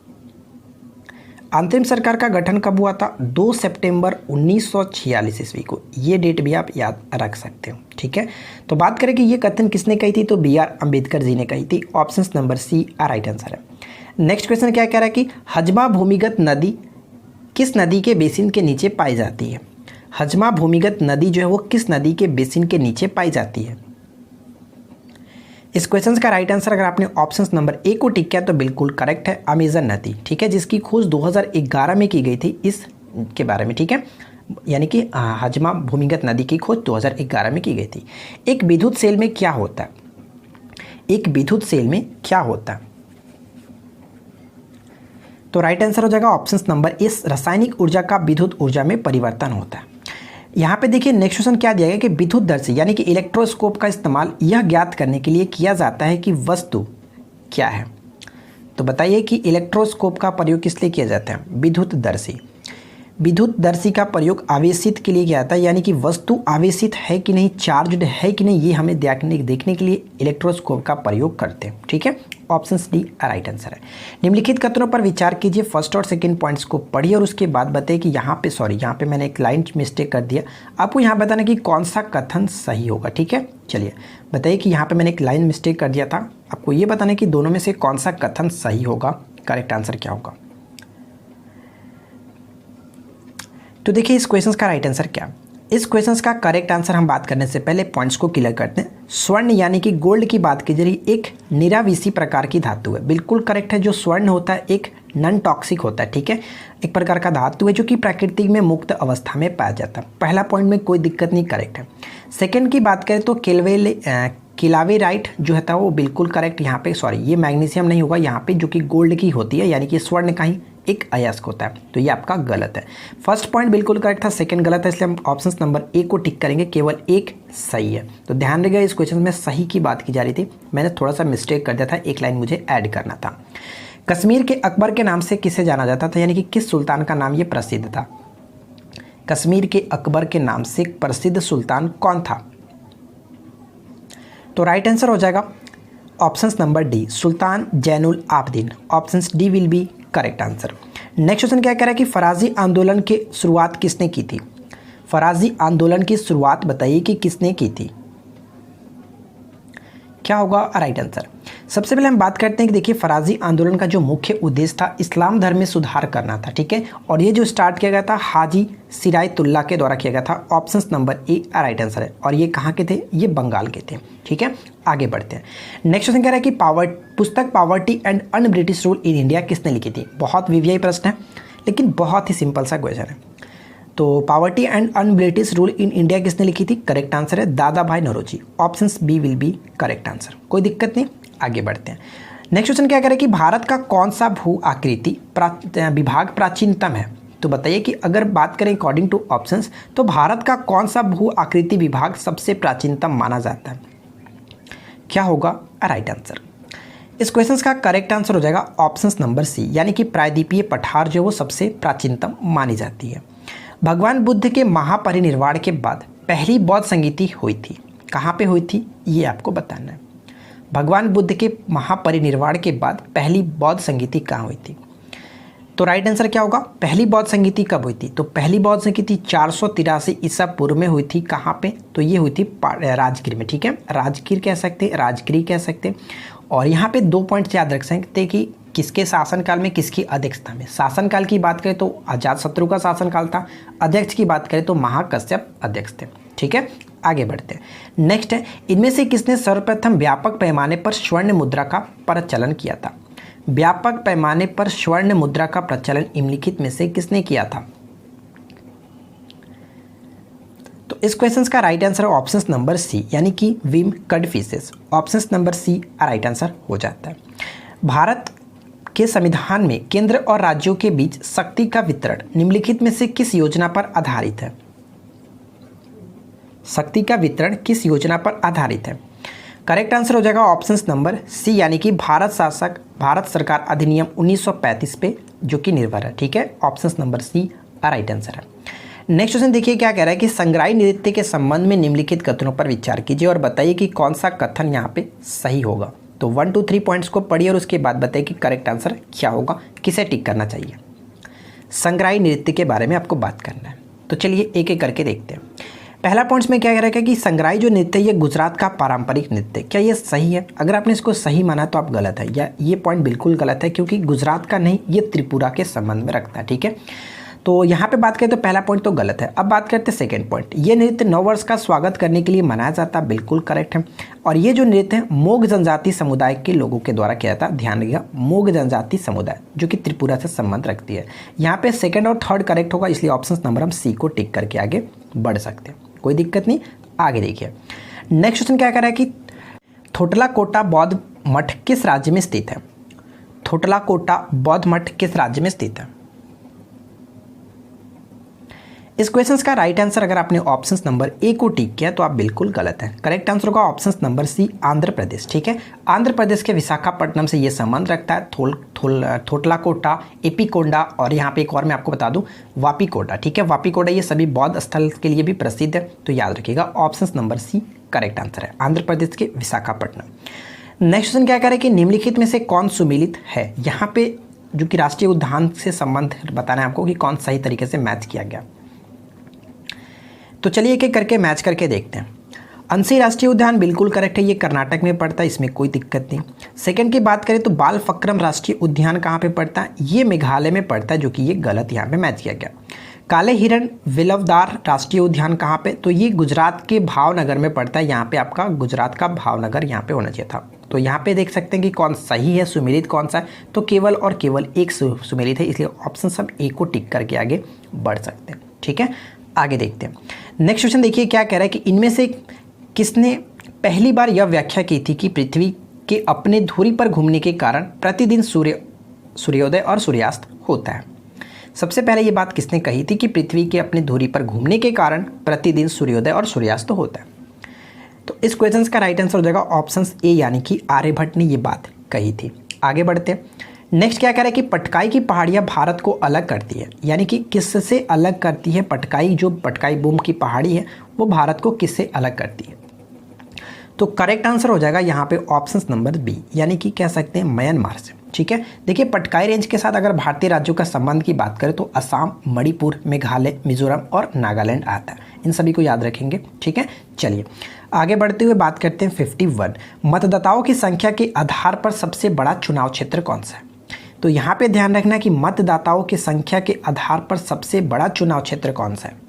अंतरिम सरकार का गठन कब हुआ था, 2 सितंबर 1946 ईस्वी को। ये डेट भी आप याद रख सकते हो। ठीक है, तो बात करें कि ये कथन किसने कही थी, तो BR अम्बेडकर जी ने कही थी। Option number C right answer है। नेक्स्ट क्वेश्चन क्या कह रहा है कि हजमा भूमिगत नदी किस नदी के बेसिन के नीचे पाई जाती है। हजमा भूमिगत नदी जो है वो किस नदी के बेसिन के नीचे पाई जाती है। इस क्वेश्चन का राइट आंसर अगर आपने ऑप्शन नंबर ए को टिक किया तो बिल्कुल करेक्ट है, अमेजन नदी। ठीक है, जिसकी खोज 2011 में की गई थी इस के बारे में। ठीक है, यानी कि हजमा भूमिगत नदी की खोज 2011 में की गई थी। एक विद्युत सेल में क्या होता है, एक विद्युत सेल में क्या होता है, तो राइट आंसर हो जाएगा ऑप्शन नंबर ए, रासायनिक ऊर्जा का विद्युत ऊर्जा में परिवर्तन होता है। यहाँ पे देखिए नेक्स्ट क्वेश्चन क्या दिया गया कि विद्युतदर्शी यानी कि इलेक्ट्रोस्कोप का इस्तेमाल यह ज्ञात करने के लिए किया जाता है कि वस्तु क्या है। तो बताइए कि इलेक्ट्रोस्कोप का प्रयोग किस लिए किया जाता है, विद्युतदर्शी। विद्युतदर्शी का प्रयोग आवेशित के लिए किया जाता है, यानी कि वस्तु आवेशित है कि नहीं, चार्ज्ड है कि नहीं, ये हमें देखने के लिए इलेक्ट्रोस्कोप का प्रयोग करते हैं। ठीक है, ऑप्शन डी राइट आंसर है। निम्नलिखित कथनों पर विचार कीजिए, फर्स्ट और सेकंड पॉइंट्स को पढ़िए और उसके बाद बताइए कि यहाँ पे मैंने एक लाइन मिस्टेक कर दिया। आपको यहाँ बताना कि कौन सा कथन सही होगा। ठीक है, चलिए बताइए कि यहाँ पे मैंने एक लाइन मिस्टेक कर दिया था, आपको ये बताना कि दोनों में से कौन सा कथन सही होगा, करेक्ट आंसर क्या होगा। तो देखिए इस क्वेश्चन का राइट आंसर क्या, इस क्वेश्चन का करेक्ट आंसर हम बात करने से पहले पॉइंट्स को क्लियर करते हैं। स्वर्ण यानी कि गोल्ड की बात की जा रही, एक निराविषी प्रकार की धातु है, बिल्कुल करेक्ट है। जो स्वर्ण होता है एक नॉन टॉक्सिक होता है। ठीक है, एक प्रकार का धातु है जो कि प्रकृति में मुक्त अवस्था में पाया जाता है। पहला पॉइंट में कोई दिक्कत नहीं, करेक्ट है। सेकेंड की बात करें तो किलावेराइट जो है वो बिल्कुल करेक्ट। यहाँ पे ये मैग्नीशियम नहीं होगा यहाँ पे, जो कि गोल्ड की होती है, यानी कि स्वर्ण का ही एक अयस्क होता है, तो ये आपका गलत है। फर्स्ट पॉइंट बिल्कुल करेक्ट था, सेकंड गलत है, इसलिए हम ऑप्शन नंबर ए को टिक करेंगे, केवल एक सही है। तो ध्यान रखिएगा इस क्वेश्चन में सही की बात की जा रही थी, मैंने थोड़ा सा मिस्टेक कर दिया था, एक लाइन मुझे ऐड करना था। कश्मीर के अकबर के नाम से किसे जाना जाता था, यानी कि किस सुल्तान का नाम ये प्रसिद्ध था। कश्मीर के अकबर के नाम से प्रसिद्ध सुल्तान कौन था, तो राइट आंसर हो जाएगा option number D, Sultan Zainul Abedin. Option D will be correct answer. Next question क्या कह रहा है कि फराजी आंदोलन की शुरुआत किसने की थी। फराजी आंदोलन की शुरुआत बताइए कि किसने की थी, क्या होगा राइट आंसर। सबसे पहले हम बात करते हैं कि देखिए फराजी आंदोलन का जो मुख्य उद्देश्य था इस्लाम धर्म में सुधार करना था। ठीक है, और ये जो स्टार्ट किया गया था हाजी सिरायतुल्लाह के द्वारा किया गया था। ऑप्शन नंबर ए राइट आंसर है, और ये कहाँ के थे, ये बंगाल के थे। ठीक है, आगे बढ़ते हैं। नेक्स्ट क्वेश्चन कह रहा है कि पुस्तक poverty and un British rule in India किसने लिखी थी। बहुत वीवीआई प्रश्न है लेकिन बहुत ही सिंपल सा क्वेश्चन है। तो poverty and un British rule in India किसने लिखी थी, करेक्ट आंसर है Dadabhai Naoroji. Option B will be correct answer, कोई दिक्कत नहीं, आगे बढ़ते हैं। नेक्स्ट क्वेश्चन क्या करें कि भारत का कौन सा भू आकृति विभाग प्राचीनतम है। तो बताइए कि अगर बात करें अकॉर्डिंग टू ऑप्शंस तो भारत का कौन सा भू आकृति विभाग सबसे प्राचीनतम माना जाता है, क्या होगा राइट आंसर। इस क्वेश्चन का करेक्ट आंसर हो जाएगा ऑप्शन नंबर सी, यानी कि प्रायद्वीपीय पठार जो वो सबसे प्राचीनतम मानी जाती है। भगवान बुद्ध के महापरिनिर्वाण के बाद पहली बौद्ध संगीति हुई थी, कहाँ पे हुई थी ये आपको बताना है। भगवान बुद्ध के महापरिनिर्वाण के बाद पहली बौद्ध संगीति कहाँ हुई थी। तो राइट आंसर क्या होगा? पहली बौद्ध संगीति कब हुई थी? तो पहली बौद्ध संगीति 483 ईसा पूर्व में हुई थी। कहाँ पे? तो ये हुई थी राजगीर में, ठीक है, राजगीर कह सकते हैं, राजगिरी कह सकते हैं। और यहाँ पे 2 पॉइंट याद रख सकते हैं कि किसके शासनकाल में, किसकी अध्यक्षता में। शासनकाल की बात करें तो अजातशत्रु का शासनकाल था, अध्यक्ष की बात करें तो महाकश्यप अध्यक्ष थे, ठीक है। आगे बढ़ते हैं। नेक्स्ट है, इनमें से किसने सर्वप्रथम व्यापक पैमाने पर स्वर्ण मुद्रा का प्रचलन किया था? व्यापक पैमाने पर स्वर्ण मुद्रा का प्रचलन निम्नलिखित में से किसने किया था? तो इस क्वेश्चन का right answer option number C, यानी कि Vima Kadphises. Option number C right answer हो जाता है। भारत के संविधान में केंद्र और राज्यों के बीच शक्ति का वितरण निम्नलिखित में से किस योजना पर आधारित है? शक्ति का वितरण किस योजना पर आधारित है? करेक्ट आंसर हो जाएगा ऑप्शन नंबर सी, यानी कि भारत सरकार अधिनियम 1935 पे जो कि निर्भर है, ठीक है। Option number C right answer है। नेक्स्ट क्वेश्चन देखिए क्या कह रहा है कि संग्राही नृत्य के संबंध में निम्नलिखित कथनों पर विचार कीजिए और बताइए कि कौन सा कथन यहाँ पे सही होगा। तो 1 2 3 पॉइंट्स को पढ़िए और उसके बाद बताइए कि करेक्ट आंसर क्या होगा, किसे टिक करना चाहिए। संग्राही नृत्य के बारे में आपको बात करना है, तो चलिए एक एक करके देखते हैं। पहला पॉइंट्स में क्या कह रहा है कि संग्राही जो नृत्य है ये गुजरात का पारंपरिक नृत्य, क्या ये सही है? अगर आपने इसको सही माना तो आप गलत है, या ये पॉइंट बिल्कुल गलत है, क्योंकि गुजरात का नहीं, ये त्रिपुरा के संबंध में रखता है, ठीक है। तो यहाँ पे बात करें तो पहला पॉइंट तो गलत है। अब बात करते हैं सेकंड पॉइंट। ये नृत्य नववर्ष का स्वागत करने के लिए मनाया जाता है, बिल्कुल करेक्ट है। और ये जो नृत्य है मोग जनजाति समुदाय के लोगों के द्वारा किया जाता है। ध्यान रखिएगा, मोग जनजाति समुदाय जो कि त्रिपुरा से संबंध रखती है। यहाँ पे सेकंड और थर्ड करेक्ट होगा, इसलिए ऑप्शन नंबर हम सी को टिक करके आगे बढ़ सकते हैं, कोई दिक्कत नहीं। आगे देखिए नेक्स्ट क्वेश्चन क्या कह रहा है कि थोटलाकोटा बौद्ध मठ किस राज्य में स्थित है? थोटलाकोटा बौद्ध मठ किस राज्य में स्थित है? इस क्वेश्चन का राइट आंसर अगर आपने ऑप्शन नंबर ए को टिक किया तो आप बिल्कुल गलत है। करेक्ट आंसर होगा ऑप्शन नंबर सी, आंध्र प्रदेश, ठीक है। आंध्र प्रदेश के विशाखापट्टनम से ये संबंध रखता है। थोटलाकोटा, एपिकोंडा और यहाँ पे एक और मैं आपको बता दूं वापीकोटा, ठीक है। वापीकोटा ये सभी बौद्ध स्थल के लिए भी प्रसिद्ध है, तो याद रखिएगा option number C correct answer है, आंध्र प्रदेश के विशाखापट्टनम। नेक्स्ट क्वेश्चन क्या कह रहा है कि निम्नलिखित में से कौन सुमेलित है? यहाँ पे जो कि राष्ट्रीय उद्यान से संबंध बताना है आपको कि कौन सही तरीके से मैच किया गया। तो चलिए एक एक करके मैच करके देखते हैं। अंसी राष्ट्रीय उद्यान बिल्कुल करेक्ट है, ये कर्नाटक में पड़ता है, इसमें कोई दिक्कत नहीं। सेकंड की बात करें तो बालफक्रम राष्ट्रीय उद्यान कहाँ पे पड़ता है? ये मेघालय में पड़ता है, जो कि ये गलत यहाँ पे मैच किया गया। काले हिरण विलवदार राष्ट्रीय उद्यान कहाँ पे? तो ये गुजरात के भावनगर में पड़ता है। यहाँ पे आपका गुजरात का भावनगर यहाँ पे होना चाहिए था। तो यहाँ पे देख सकते हैं कि कौन सही है, सुमेलित कौन सा है? तो केवल और केवल एक सुमेलित है, इसलिए ऑप्शन सब ए को टिक करके आगे बढ़ सकते हैं, ठीक है। आगे देखते हैं। नेक्स्ट क्वेश्चन देखिए क्या कह रहा है कि इनमें से किसने पहली बार यह व्याख्या की थी कि पृथ्वी के अपने धुरी पर घूमने के कारण प्रतिदिन सूर्योदय और सूर्यास्त होता है? सबसे पहले ये बात किसने कही थी कि पृथ्वी के अपने धुरी पर घूमने के कारण प्रतिदिन सूर्योदय और सूर्यास्त होता है? तो इस क्वेश्चन का राइट आंसर हो जाएगा ऑप्शन ए, यानी कि आर्यभट्ट ने ये बात कही थी। आगे बढ़ते हैं। नेक्स्ट क्या कह रहा है कि पटकाई की पहाड़ियाँ भारत को अलग करती है, यानी कि किससे अलग करती है? पटकाई, जो पटकाई बूम की पहाड़ी है वो भारत को किससे अलग करती है? तो करेक्ट आंसर हो जाएगा यहाँ पे ऑप्शन नंबर बी, यानी कि कह सकते हैं म्यांमार से, ठीक है। देखिए पटकाई रेंज के साथ अगर भारतीय राज्यों का संबंध की बात करें तो असम, मणिपुर, मेघालय, मिजोरम और नागालैंड आता है। इन सभी को याद रखेंगे, ठीक है। चलिए आगे बढ़ते हुए बात करते हैं 51। मतदाताओं की संख्या के आधार पर सबसे बड़ा चुनाव क्षेत्र कौन सा है? तो यहाँ पे ध्यान रखना कि मतदाताओं की संख्या के आधार पर सबसे बड़ा चुनाव क्षेत्र कौन सा है?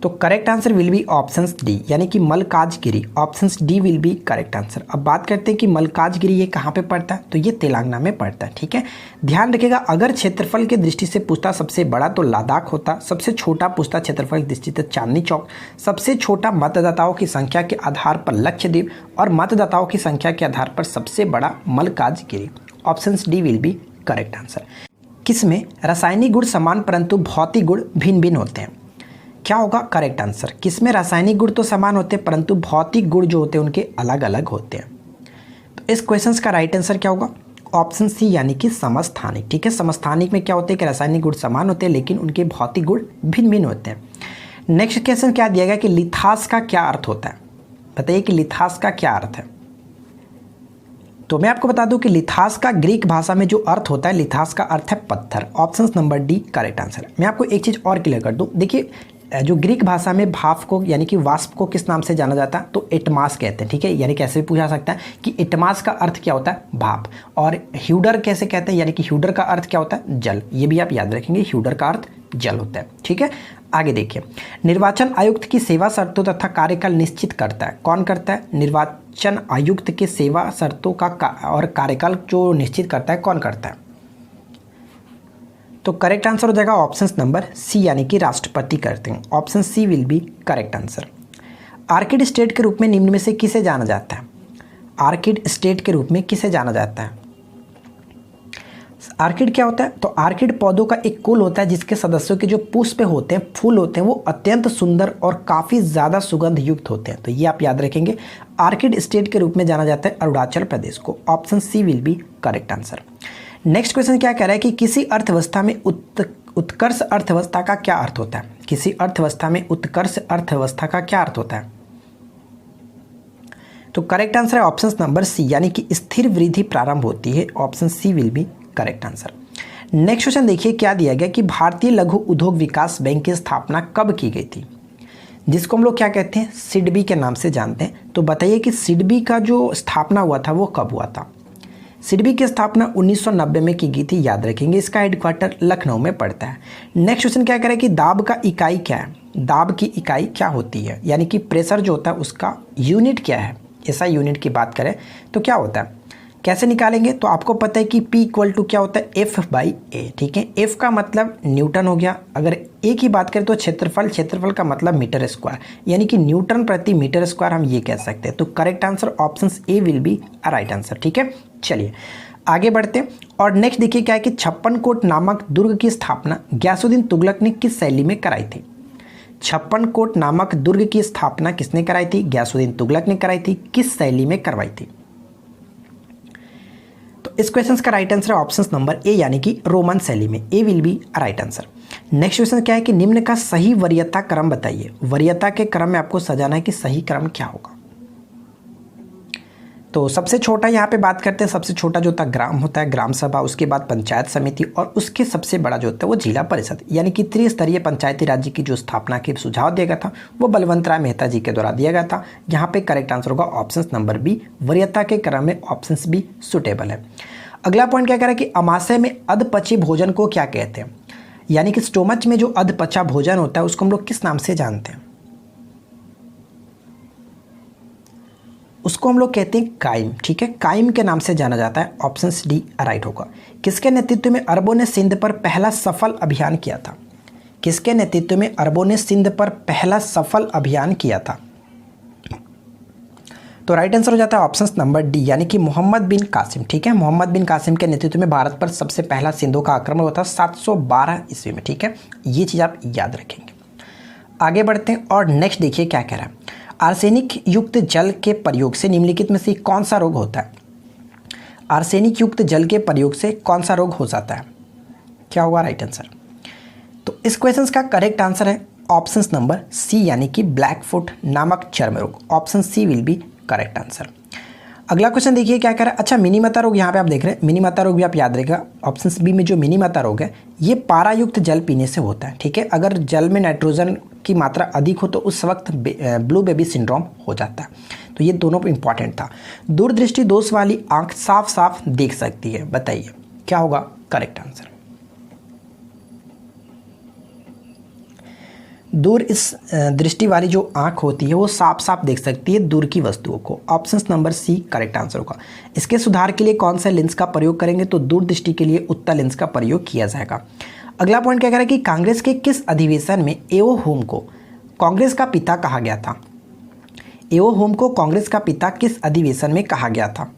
तो correct answer will be option D, यानी कि Malkajgiri. Option D will be correct answer. अब बात करते हैं कि मल्काजगिरी ये कहाँ पे पड़ता है? तो ये तेलंगाना में पड़ता है, ठीक है। ध्यान रखिएगा अगर क्षेत्रफल की दृष्टि से पूछता सबसे बड़ा तो लद्दाख होता, सबसे छोटा पूछता क्षेत्रफल की दृष्टि से चांदनी चौक, सबसे छोटा मतदाताओं की संख्या के आधार पर लक्षद्वीप और मतदाताओं की संख्या के आधार पर सबसे बड़ा Malkajgiri. Option D will be correct answer. किसमें रासायनिक गुण समान परंतु भौतिक गुण भिन्न भिन्न होते हैं? क्या होगा करेक्ट आंसर? किसमें रासायनिक गुण तो समान होते हैं परंतु भौतिक गुण जो होते हैं उनके अलग अलग होते हैं? तो इस क्वेश्चन का राइट आंसर क्या होगा? ऑप्शन सी, यानी कि समस्थानिक, ठीक है। समस्थानिक में क्या होते हैं कि रासायनिक गुण समान होते हैं लेकिन उनके भौतिक गुण भिन्न भिन्न होते हैं। नेक्स्ट क्वेश्चन क्या दिया गया कि लिथास का क्या अर्थ होता है? बताइए कि लिथास का क्या अर्थ है? तो मैं आपको बता दूं कि लिथास का ग्रीक भाषा में जो अर्थ होता है, लिथास का अर्थ है पत्थर। Option number D correct answer है। मैं आपको एक चीज़ और क्लियर कर दूं, देखिए जो ग्रीक भाषा में भाप को यानी कि वाष्प को किस नाम से जाना जाता है, तो एटमास कहते हैं, ठीक है। यानी कैसे भी पूछा सकता है कि एटमास का अर्थ क्या होता है, भाप। और ह्यूडर कैसे कहते हैं, यानी कि ह्यूडर का अर्थ क्या होता है, जल। ये भी आप याद रखेंगे, ह्यूडर का अर्थ जल होता है, ठीक है। आगे देखिए, निर्वाचन आयुक्त की सेवा शर्तों तथा कार्यकाल निश्चित करता है, कौन करता है, निर्वाचन आयुक्त के सेवा शर्तों का और कार्यकाल जो निश्चित करता है, कौन करता है। तो करेक्ट आंसर हो जाएगा ऑप्शन नंबर सी, यानी कि राष्ट्रपति करते हैं। Option C will be correct answer. Orchid state के रूप में निम्न में से किसे जाना जाता है, आर्किड स्टेट के रूप में किसे जाना जाता है। आर्किड क्या होता है, तो आर्किड पौधों का एक कुल होता है जिसके सदस्यों के जो पुष्प होते हैं, फूल होते हैं, वो अत्यंत सुंदर और काफ़ी ज़्यादा सुगंध युक्त होते हैं। तो ये आप याद रखेंगे, आर्किड स्टेट के रूप में जाना जाता है अरुणाचल प्रदेश को। Option C will be correct answer. Next question क्या कह रहा है कि किसी अर्थव्यवस्था में उत्कर्ष अर्थव्यवस्था का क्या अर्थ होता है, किसी अर्थव्यवस्था में उत्कर्ष अर्थव्यवस्था का क्या अर्थ होता है। तो करेक्ट आंसर है ऑप्शन नंबर सी, यानी कि स्थिर वृद्धि प्रारंभ होती है। Option C will be correct answer. Next question देखिए क्या दिया गया कि भारतीय लघु उद्योग विकास बैंक की स्थापना कब की गई थी, जिसको हम लोग क्या कहते हैं, सिडबी के नाम से जानते हैं। तो बताइए कि सिडबी का जो स्थापना हुआ था वो कब हुआ था। सिडबी की स्थापना 1990 में की गई थी, याद रखेंगे। इसका हेडक्वार्टर लखनऊ में पड़ता है। नेक्स्ट क्वेश्चन क्या करें कि दाब का इकाई क्या है, दाब की इकाई क्या होती है, यानी कि प्रेशर जो होता है उसका यूनिट क्या है। ऐसा यूनिट की बात करें तो क्या होता है, कैसे निकालेंगे, तो आपको पता है कि P इक्वल टू क्या होता है, F/A, ठीक है। F का मतलब न्यूटन हो गया। अगर A की बात करें तो क्षेत्रफल, क्षेत्रफल का मतलब मीटर स्क्वायर, यानी कि न्यूटन प्रति मीटर स्क्वायर हम ये कह सकते हैं। तो correct answer option A will be right answer, ठीक है। चलिए आगे बढ़ते हैं और नेक्स्ट देखिए क्या है कि 56 कोट नामक दुर्ग की स्थापना गयासुद्दीन तुगलक ने किस शैली में कराई थी। 56 कोट नामक दुर्ग की स्थापना किसने कराई थी, गयासुद्दीन तुगलक ने कराई थी। किस शैली में करवाई थी। तो इस क्वेश्चन का राइट आंसर है ऑप्शन नंबर ए, यानी कि रोमन शैली में। A will be right answer. Next question क्या है कि निम्न का सही वरीयता क्रम बताइए। वरीयता के क्रम में आपको सजाना है कि सही क्रम क्या होगा। तो सबसे छोटा यहाँ पे बात करते हैं, सबसे छोटा जो होता है ग्राम होता है, ग्राम सभा, उसके बाद पंचायत समिति और उसके सबसे बड़ा जो होता है वो जिला परिषद, यानी कि त्रिस्तरीय पंचायती राज्य की जो स्थापना के सुझाव दिया गया था वो बलवंत राय मेहता जी के द्वारा दिया गया था। यहाँ पे करेक्ट आंसर होगा ऑप्शन नंबर बी, वरीयता के क्रम में ऑप्शन बी सुटेबल है। अगला पॉइंट क्या कह रहा है कि अमाशय में अधपचे भोजन को क्या कहते हैं, यानी कि स्टोमच में जो अधपचा भोजन होता है उसको हम लोग किस नाम से जानते हैं। उसको हम लोग कहते हैं काइम, ठीक है। काइम के नाम से जाना जाता है। ऑप्शन डी राइट होगा। किसके नेतृत्व में अरबों ने सिंध पर पहला सफल अभियान किया था। किसके नेतृत्व में अरबों ने सिंध पर पहला सफल अभियान किया था। तो राइट आंसर हो जाता है ऑप्शन नंबर डी, यानी कि मोहम्मद बिन कासिम, ठीक है। मोहम्मद बिन कासिम के नेतृत्व में भारत पर सबसे पहला सिंधु का आक्रमण हुआ था 712 ईस्वी में, ठीक है। ये चीज़ आप याद रखेंगे। आगे बढ़ते हैं और नेक्स्ट देखिए क्या कह रहा है। आर्सेनिक युक्त जल के प्रयोग से निम्नलिखित में से कौन सा रोग होता है। आर्सेनिक युक्त जल के प्रयोग से कौन सा रोग हो जाता है, क्या होगा राइट आंसर। तो इस क्वेश्चन का करेक्ट आंसर है ऑप्शन नंबर सी, यानी कि ब्लैक फुट नामक चर्म रोग। Option C will be correct answer. अगला क्वेश्चन देखिए क्या कह रहा है। अच्छा, मिनीमता रोग यहाँ पे आप देख रहे हैं, मिनीमता रोग भी आप याद रखिएगा। ऑप्शन बी में जो मिनीमता रोग है ये पारायुक्त जल पीने से होता है, ठीक है। अगर जल में नाइट्रोजन की मात्रा अधिक हो तो उस वक्त ब्लू बेबी सिंड्रोम हो जाता है। तो ये दोनों इंपॉर्टेंट था। दूरदृष्टि दोष वाली आंख साफ साफ देख सकती है, बताइए क्या होगा करेक्ट आंसर। दूर इस दृष्टि वाली जो आंख होती है वो साफ साफ देख सकती है दूर की वस्तुओं को। Option number C correct answer होगा। इसके सुधार के लिए कौन सा लेंस का प्रयोग करेंगे, तो दूरदृष्टि के लिए उत्तल लेंस का प्रयोग किया जाएगा। अगला पॉइंट क्या कह रहा है कि कांग्रेस के किस अधिवेशन में एओ होम को कांग्रेस का पिता कहा गया था। एओ होम को कांग्रेस का पिता किस अधिवेशन में कहा गया था।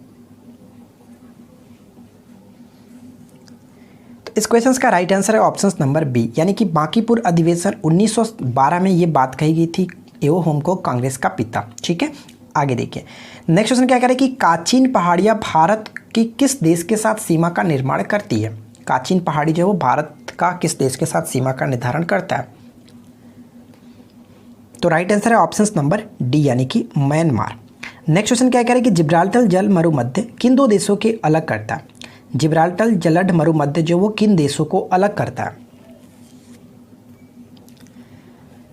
इस क्वेश्चन का राइट आंसर है ऑप्शन नंबर बी, यानी कि बांकीपुर अधिवेशन 1912 में ये बात कही गई थी, एओ होम को कांग्रेस का पिता, ठीक है। आगे देखिए नेक्स्ट क्वेश्चन क्या कह रहा है कि काचिन पहाड़ियाँ भारत की किस देश के साथ सीमा का निर्माण करती है। काचिन पहाड़ी जो है वो भारत का किस देश के साथ सीमा का निर्धारण करता है। तो राइट आंसर है ऑप्शन नंबर डी, यानी कि म्यांमार। नेक्स्ट क्वेश्चन क्या कह रहा है कि जिब्राल्टर जल मरुमध्य किन दो देशों के अलग करता है? जिब्राल्टर जलद मरुमध्य जो वो किन देशों को अलग करता है?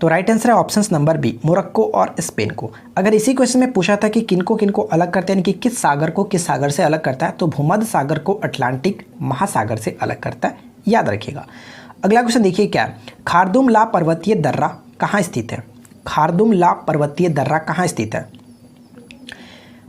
तो राइट आंसर है ऑप्शंस नंबर बी, मोरक्को और स्पेन को। अगर इसी क्वेश्चन में पूछा था कि किनको अलग करते हैं, यानी कि किस सागर को किस सागर से अलग करता है, तो भूमध्य सागर को अटलांटिक महासागर से अलग करता है, याद रखिएगा। अगला क्वेश्चन देखिए क्या है, खारदुम ला पर्वतीय दर्रा कहाँ स्थित है? खारदुम ला पर्वतीय दर्रा कहाँ स्थित है?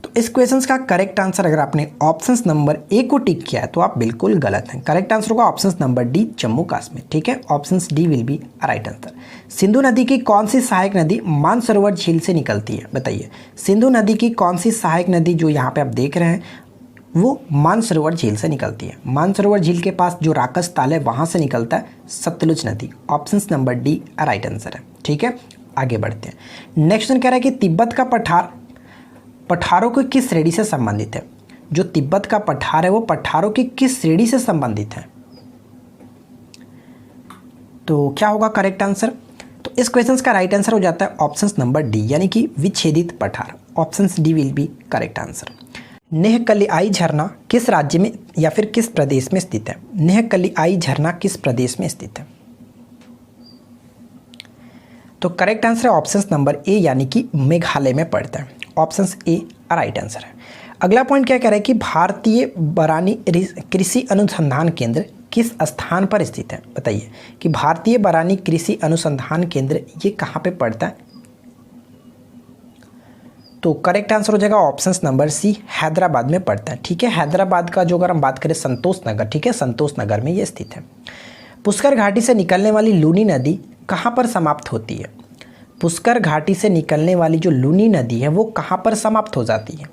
तो इस क्वेश्चन का करेक्ट आंसर अगर आपने ऑप्शंस नंबर ए को टिक किया है तो आप बिल्कुल गलत हैं। करेक्ट आंसर होगा options number D, Jammu Kashmir. ठीक है, options D will be right answer. Sindhu नदी की कौन सी सहायक नदी मानसरोवर झील से निकलती है? बताइए, सिंधु नदी की कौन सी सहायक नदी जो यहाँ पे आप देख रहे हैं वो मानसरोवर झील से निकलती है? मानसरोवर झील के पास जो राकस ताल है वहाँ से निकलता है सतलुज नदी। Options number D right answer है। ठीक है, आगे बढ़ते हैं। नेक्स्ट क्वेश्चन कह रहा है कि तिब्बत का पठारों की किस श्रेणी से संबंधित है? जो तिब्बत का पठार है वो पठारों की किस श्रेणी से संबंधित है? तो क्या होगा करेक्ट आंसर? तो इस क्वेश्चन का राइट आंसर हो जाता है ऑप्शंस नंबर डी, यानी कि विच्छेदित पठार। Options D will be correct answer. Nohkalikai झरना किस राज्य में या फिर किस प्रदेश में स्थित है? नेहकलियाई झरना किस प्रदेश में स्थित है? तो करेक्ट आंसर है ऑप्शंस नंबर ए, यानी कि मेघालय में पड़ता है। ऑप्शंस ए राइट आंसर है। अगला पॉइंट क्या कह रहा है कि भारतीय बरानी कृषि अनुसंधान केंद्र किस स्थान पर स्थित है? बताइए कि भारतीय बरानी कृषि अनुसंधान केंद्र ये कहाँ पे पड़ता है? तो करेक्ट आंसर हो जाएगा ऑप्शंस नंबर सी, हैदराबाद में पड़ता है। ठीक है, हैदराबाद का जो अगर हम बात करें संतोष नगर, ठीक है, संतोष नगर में ये स्थित है। पुष्कर घाटी से निकलने वाली लूनी नदी कहाँ पर समाप्त होती है? पुष्कर घाटी से निकलने वाली जो लूनी नदी है वो कहाँ पर समाप्त हो जाती है?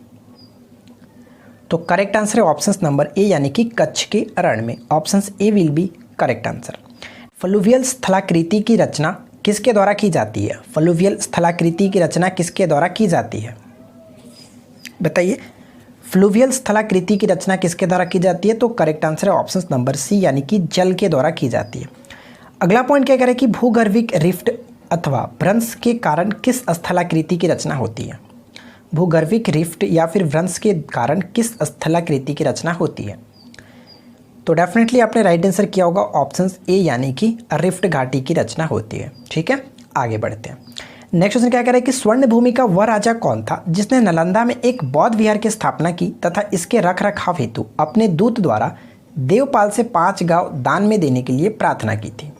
तो करेक्ट आंसर है ऑप्शंस नंबर ए, यानी कि कच्छ के रण में। Options A will be correct answer. Fluvial स्थलाकृति की रचना किसके द्वारा की जाती है? फ्लूवियल स्थलाकृति की रचना किसके द्वारा की जाती है? बताइए, फ्लूवियल स्थलाकृति की रचना किसके द्वारा की जाती है? तो करेक्ट आंसर है ऑप्शंस नंबर सी, यानी कि जल के द्वारा की जाती है। अगला पॉइंट क्या कह रहा है कि भूगर्भिक रिफ्ट अथवा भ्रंश के कारण किस स्थलाकृति की रचना होती है? भूगर्भिक रिफ्ट या फिर भ्रंश के कारण किस स्थलाकृति की रचना होती है? तो डेफिनेटली आपने राइट आंसर किया होगा ऑप्शंस ए, यानी कि रिफ्ट घाटी की रचना होती है। ठीक है, आगे बढ़ते हैं। नेक्स्ट क्वेश्चन क्या कह रहा है कि स्वर्ण भूमि का वह राजा कौन था जिसने नालंदा में एक बौद्ध विहार की स्थापना की तथा इसके रख रखाव हेतु अपने दूत द्वारा देवपाल से 5 गांव दान में देने के लिए प्रार्थना की थी?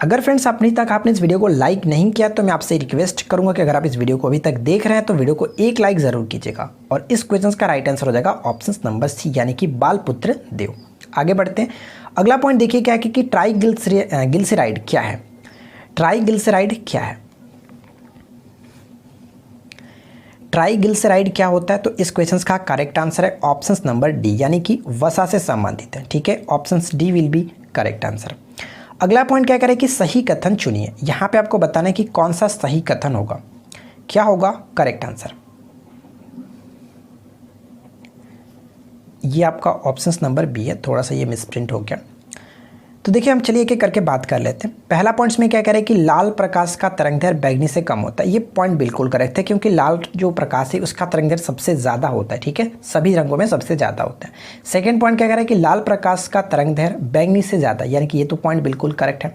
अगर फ्रेंड्स अभी तक आपने इस वीडियो को लाइक नहीं किया तो मैं आपसे रिक्वेस्ट करूंगा कि अगर आप इस वीडियो को अभी तक देख रहे हैं तो वीडियो को एक लाइक जरूर कीजिएगा। और इस क्वेश्चन का राइट आंसर हो जाएगा ऑप्शन नंबर सी, यानी कि बालपुत्र देव। आगे बढ़ते हैं। अगला पॉइंट देखिए क्या है कि ट्राइग्लिसराइड क्या है? ट्राइग्लिसराइड क्या है? ट्राइग्लिसराइड क्या होता है? तो इस क्वेश्चन का करेक्ट आंसर है ऑप्शन नंबर डी, यानी कि वसा से संबंधित है। ठीक है, option D will be correct answer. अगला पॉइंट क्या करें कि सही कथन चुनिए। यहाँ पे आपको बताना है कि कौन सा सही कथन होगा। क्या होगा करेक्ट आंसर? ये आपका ऑप्शंस नंबर बी है, थोड़ा सा ये मिसप्रिंट हो गया। तो देखिए हम चलिए एक एक करके बात कर लेते हैं। पहला पॉइंट्स में क्या कह रहे हैं कि लाल प्रकाश का तरंगदैर्घ्य बैगनी से कम होता है। ये पॉइंट बिल्कुल करेक्ट है, क्योंकि लाल जो प्रकाश है उसका तरंगदैर्घ्य सबसे ज़्यादा होता है। ठीक है, सभी रंगों में सबसे ज़्यादा होता है। सेकेंड पॉइंट क्या कह रहा है कि लाल प्रकाश का तरंगदैर्घ्य बैगनी से ज़्यादा, यानी कि ये तो पॉइंट बिल्कुल करेक्ट है।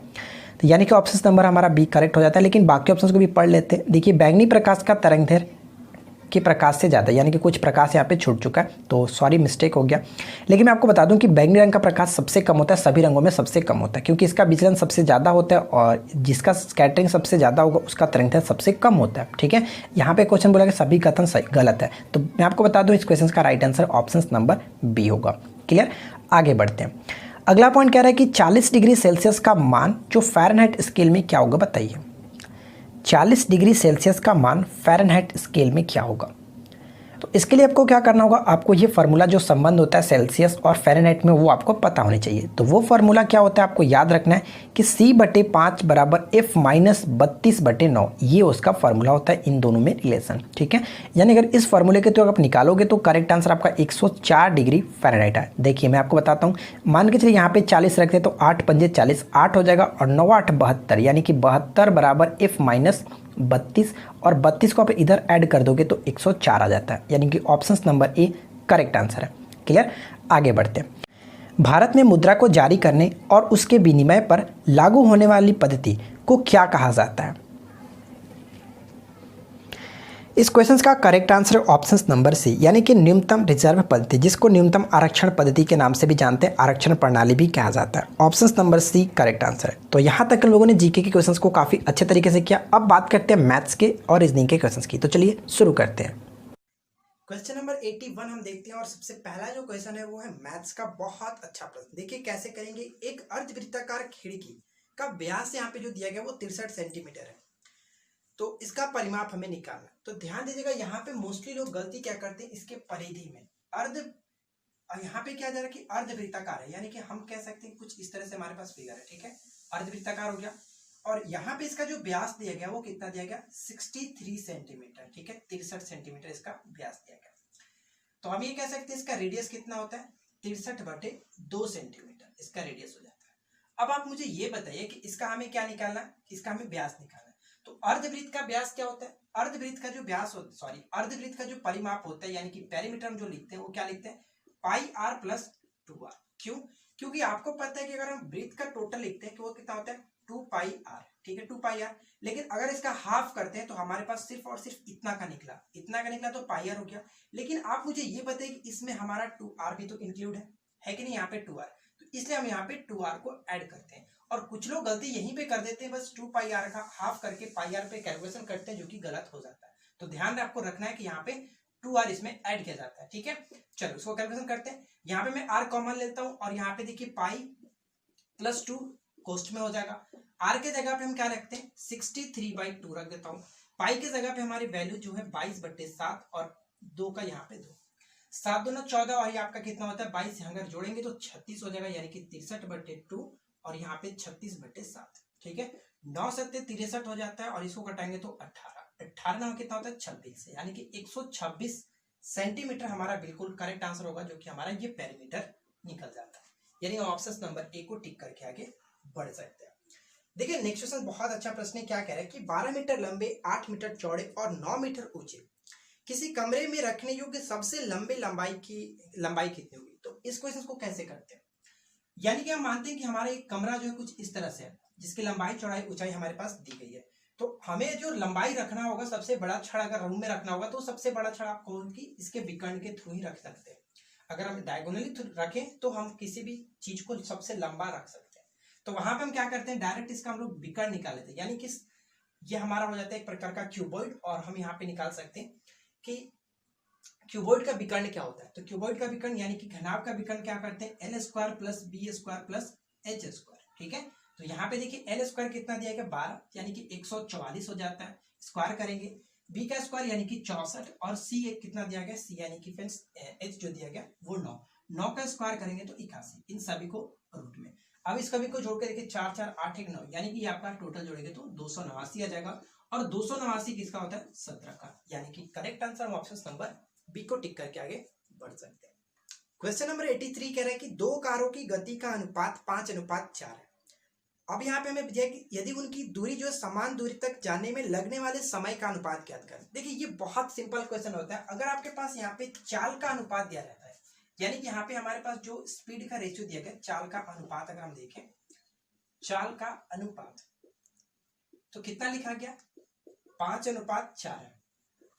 तो यानी कि ऑप्शन नंबर हमारा बी करेक्ट हो जाता है। लेकिन बाकी ऑप्शन को भी पढ़ लेते हैं। देखिए, बैगनी प्रकाश का तरंगदैर्घ्य के प्रकाश से ज़्यादा, यानी कि कुछ प्रकाश यहाँ पे छूट चुका है, तो सॉरी मिस्टेक हो गया। लेकिन मैं आपको बता दूं कि बैंगनी रंग का प्रकाश सबसे कम होता है, सभी रंगों में सबसे कम होता है, क्योंकि इसका विचलन सबसे ज़्यादा होता है और जिसका स्कैटरिंग सबसे ज़्यादा होगा उसका तरंगदैर्घ्य सबसे कम होता है। ठीक है, यहाँ पे क्वेश्चन बोला कि सभी कथन सही गलत है, तो मैं आपको बता दूँ इस क्वेश्चन का right answer option number B होगा। क्लियर, आगे बढ़ते हैं। अगला पॉइंट कह रहा है कि 40 डिग्री सेल्सियस का मान जो फ़ारेनहाइट स्केल में क्या होगा? बताइए, 40 डिग्री सेल्सियस का मान फ़ारेनहाइट स्केल में क्या होगा? तो इसके लिए आपको क्या करना होगा, आपको ये फार्मूला जो संबंध होता है सेल्सियस और फ़ारेनहाइट में वो आपको पता होनी चाहिए। तो वो फार्मूला क्या होता है आपको याद रखना है कि C/5 बराबर F-32/9, ये उसका फार्मूला होता है इन दोनों में रिलेशन। ठीक है, यानी अगर इस फार्मूले के थ्रू आप निकालोगे तो करेक्ट आंसर आपका 104 डिग्री फ़ारेनहाइट है। देखिए मैं आपको बताता हूँ, मान के चलिए यहाँ पे 40 रखते तो 8 पंजे 40, 8 हो जाएगा और 9 8 72, यानी कि 72 बराबर F-32 32 और 32 को आप इधर ऐड कर दोगे तो 104 आ जाता है, यानी कि option number A correct answer है। क्लियर, आगे बढ़ते हैं। भारत में मुद्रा को जारी करने और उसके विनिमय पर लागू होने वाली पद्धति को क्या कहा जाता है? इस क्वेश्चन का करेक्ट आंसर है ऑप्शन नंबर सी, यानी कि न्यूनतम रिजर्व पद्धति, जिसको न्यूनतम आरक्षण पद्धति के नाम से भी जानते हैं, आरक्षण प्रणाली भी कहा जाता है। Option number C correct answer है। तो यहाँ तक लोगों ने जीके के क्वेश्चंस को काफी अच्छे तरीके से किया। अब बात करते हैं मैथ्स के और रीजनिंग के क्वेश्चंस की। तो चलिए शुरू करते हैं। क्वेश्चन नंबर 81 हम देखते हैं और सबसे पहला जो क्वेश्चन है वो है मैथ्स का बहुत अच्छा प्रश्न। देखिए कैसे करेंगे। एक अर्धवृत्ताकार खिड़की का व्यास यहाँ पे जो दिया गया वो 63 सेंटीमीटर है, तो इसका परिमाप हमें निकालना। तो ध्यान दीजिएगा, यहाँ पे मोस्टली लोग गलती क्या करते हैं, इसके परिधि में यहाँ पे क्या जा रहा है कि अर्धवृत्ताकार है, यानी कि हम कह सकते हैं कुछ इस तरह से हमारे पास फिगर है, ठीक है, अर्धवृत्ताकार हो गया। और यहाँ पे इसका जो व्यास दिया गया वो कितना दिया गया, 63 सेंटीमीटर, ठीक है, 63 सेंटीमीटर इसका व्यास दिया गया। तो हम ये कह सकते हैं इसका रेडियस कितना होता है, 63/2 सेंटीमीटर इसका रेडियस हो जाता है। अब आप मुझे ये बताइए कि इसका हमें क्या निकालना है, इसका हमें व्यास निकालना है। तो अर्धवृत्त का व्यास क्या होता है, अर्धवृत्त का जो व्यास होता है, सॉरी, अर्धवृत्त का जो परिमाप होता है यानी कि पेरीमीटर हम जो लिखते हैं वो क्या लिखते हैं, पाई आर प्लस 2r। क्यों, क्योंकि आपको पता है कि अगर हम वृत्त का टोटल लिखते हैं कि वो कितना होता है 2 पाई आर, ठीक है, 2 पाई आर। लेकिन अगर इसका हाफ करते हैं तो हमारे पास सिर्फ और सिर्फ इतना का निकला तो पाई आर हो गया। लेकिन आप मुझे ये बताइए कि इसमें हमारा 2r भी तो इंक्लूड है कि नहीं, यहाँ पे 2r, तो इसलिए हम यहाँ पे 2r को ऐड करते हैं। और कुछ लोग गलती यहीं पे कर देते हैं, बस 2 पाई आर का हाफ करके पाई आर पे कैलकुलेशन करते हैं, जो कि गलत हो जाता है। तो ध्यान में आपको रखना है कि यहाँ पे 2r इसमें ऐड किया जाता है, ठीक है। चलो इसको कैलकुलेशन करते हैं। यहाँ पे मैं r कॉमन लेता हूं और यहाँ पे देखिए पाई प्लस 2 कोष्ट में हो जाएगा। r के जगह पे हम क्या रखते हैं, 63/2 रख देता हूँ। पाई के जगह पे हमारी वैल्यू जो है 22/7 और 2 का यहाँ पे 2, 7 दूना 14 और ये आपका कितना होता है 22, अगर जोड़ेंगे तो 36 हो जाएगा, यानी कि 63/2 और यहाँ पे 36/7, ठीक है। 9 7 63 हो जाता है और इसको घटाएंगे तो 18 में कितना होता है 26, यानी कि 126 सेंटीमीटर हमारा बिल्कुल करेक्ट आंसर होगा, जो कि हमारा ये पेरीमीटर निकल जाता है। यानी ऑप्शन नंबर ए को टिक करके आगे बढ़ सकते हैं। देखिए नेक्स्ट क्वेश्चन बहुत अच्छा प्रश्न है। क्या कह रहा है कि 12 मीटर लंबे, 8 मीटर चौड़े और 9 मीटर ऊंचे किसी कमरे में रखने योग्य सबसे लंबे लंबाई कितनी होगी। तो इस क्वेश्चन को कैसे करते हैं, यानी कि हम मानते हैं कि हमारा एक कमरा जो है कुछ इस तरह से है, जिसकी लंबाई चौड़ाई ऊंचाई हमारे पास दी गई है। तो हमें जो लंबाई रखना होगा, सबसे बड़ा छड़ अगर रूम में रखना होगा तो सबसे बड़ा छड़ आप कौन की इसके विकर्ण के थ्रू ही रख सकते हैं। अगर हम डायगोनली रखें तो हम किसी भी चीज को सबसे लंबा रख सकते हैं। तो वहां पे हम क्या करते हैं, डायरेक्ट इसका हम लोग विकर्ण निकाल लेते हैं, यानी कि ये हमारा हो जाता है एक प्रकार का क्यूबॉइड। और हम यहाँ पे निकाल सकते हैं कि क्यूबॉइड का विकर्ण क्या होता है। तो क्यूबॉइड का विकर्ण यानी कि घनाभ का विकर्ण क्या करते हैं, L square plus B square plus H square, ठीक है। तो यहाँ पे देखिए एल स्क्वायर कितना दिया गया 12, यानी कि 144 हो जाता है, स्क्वायर करेंगे। बी का स्क्वायर यानी कि 64 और सी एक कितना दिया गया, सी यानी कि फ्रेंड्स एच जो दिया गया वो 9 का स्क्वायर करेंगे तो 81, इन सभी को रूट में। अब इस सभी को जोड़ के देखिए 4 4 8 1 9, यानी कि आपका टोटल जोड़ेंगे तो 289 आ जाएगा। और 289 किसका होता है 17 का, यानी कि correct answer option number B को टिक करके आगे बढ़ सकते हैं। क्वेश्चन नंबर 83 कह रहा है कि दो कारों की गति का अनुपात 5:4 है। अब यहाँ पे हमें दिया कि यदि उनकी दूरी जो है समान दूरी तक जाने में लगने वाले समय का अनुपात ज्ञात करें। देखिए ये बहुत सिंपल क्वेश्चन होता है। अगर आपके पास यहाँ पे चाल का अनुपात दिया रहता है, यानी कि यहाँ पे हमारे पास जो स्पीड का रेशियो दिया गया, चाल का अनुपात अगर हम देखें, चाल का अनुपात तो कितना लिखा गया 5:4 है।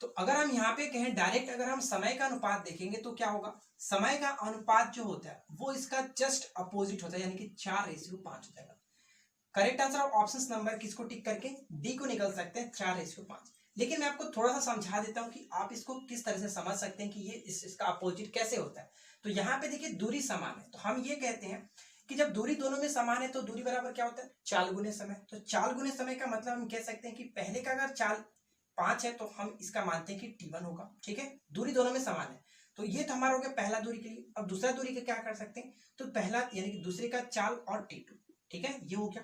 तो अगर हम यहाँ पे कहें डायरेक्ट, अगर हम समय का अनुपात देखेंगे तो क्या होगा, समय का अनुपात जो होता है वो इसका जस्ट अपोजिट होता है, यानी कि 4:5 हो जाएगा। करेक्ट आंसर ऑप्शन नंबर किसको टिक करके डी को निकल सकते हैं 4:5। लेकिन मैं आपको थोड़ा सा समझा देता हूं कि आप इसको किस तरह से समझ सकते हैं कि ये इसका अपोजिट कैसे होता है। तो यहाँ पे देखिए दूरी समान है, तो हम ये कहते हैं कि जब दूरी दोनों में समान है तो दूरी बराबर क्या होता है, चाल गुने समय। तो चाल गुने समय का मतलब हम कह सकते हैं कि पहले का अगर चाल 5 है तो हम इसका मानते हैं कि t1 होगा, ठीक है, दूरी दोनों में समान है। तो ये तो हमारा हो गया पहला दूरी के लिए। अब दूसरा दूरी का क्या कर सकते हैं, तो पहला यानी कि दूसरे का चाल और t2, ठीक है, ये हो गया।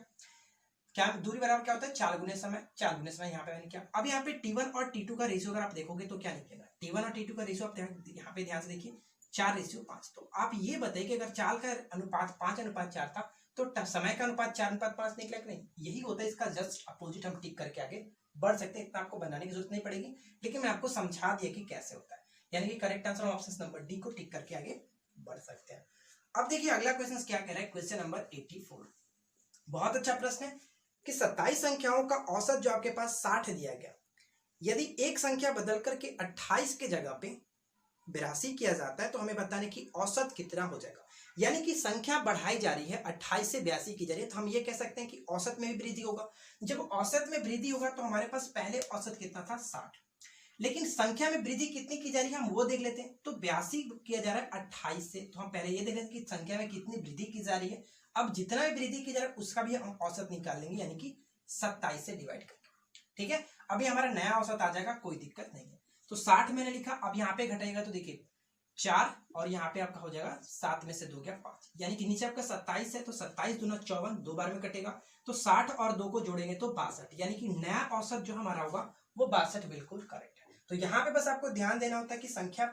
क्या दूरी बराबर क्या होता है, चाल गुने समय। चाल गुने समय यहाँ पे मैंने क्या, अब यहाँ पे t1 और t2 का रेशियो अगर आप देखोगे तो क्या निकलेगा, t1 और t2 का रेशियो आप यहाँ पे ध्यान से देखिए 4:5। तो आप ये बताइए कि अगर चाल का अनुपात 5:4 था तो समय का अनुपात 4:5 निकला कि नहीं, यही होता है इसका जस्ट अपोजिट हम टिक करके आगे बढ़ सकते हैं, इतना आपको बनाने की जरूरत नहीं पड़ेगी, लेकिन मैं आपको समझा दिया कि कैसे होता है। यानी कि correct answer option number D को टिक करके आगे बढ़ सकते हैं। अब देखिए अगला क्वेश्चन क्या कह रहा है, क्वेश्चन नंबर 84। बहुत अच्छा प्रश्न है कि 27 संख्याओं का औसत जो आपके पास 60 दिया गया, यदि एक संख्या बदल करके 28 के जगह पे 82 किया जाता है तो हमें बताने की औसत कितना हो जाएगा। यानी कि संख्या बढ़ाई जा रही है, 28 से 82 की जा रही है, तो हम ये कह सकते हैं कि औसत में भी वृद्धि होगा। जब औसत में वृद्धि होगा तो हमारे पास पहले औसत कितना था 60, लेकिन संख्या में वृद्धि कितनी की जा रही है हम वो देख लेते हैं। तो 82 किया जा रहा है 28 से, तो हम पहले ये देख लेते हैं कि संख्या में कितनी वृद्धि की जा रही है। अब जितना भी वृद्धि की जा रहा है उसका भी हम औसत निकाल लेंगे, यानी कि 27 से डिवाइड करके। ठीक है, अभी हमारा नया औसत आ जाएगा, कोई दिक्कत नहीं है। तो 60 मैंने लिखा, अब यहाँ पे घटाएगा तो देखिए 4 और यहाँ पे आपका हो जाएगा 7 में से 2 गया 5, यानी कि नीचे आपका 27 है तो 27 दूना 54, 2 बार में कटेगा तो 60 और 2 को जोड़ेंगे तो 62, यानी कि नया औसत जो हमारा होगा वो 62 बिल्कुल करेक्ट है। तो यहाँ पे बस आपको ध्यान देना होता है कि संख्या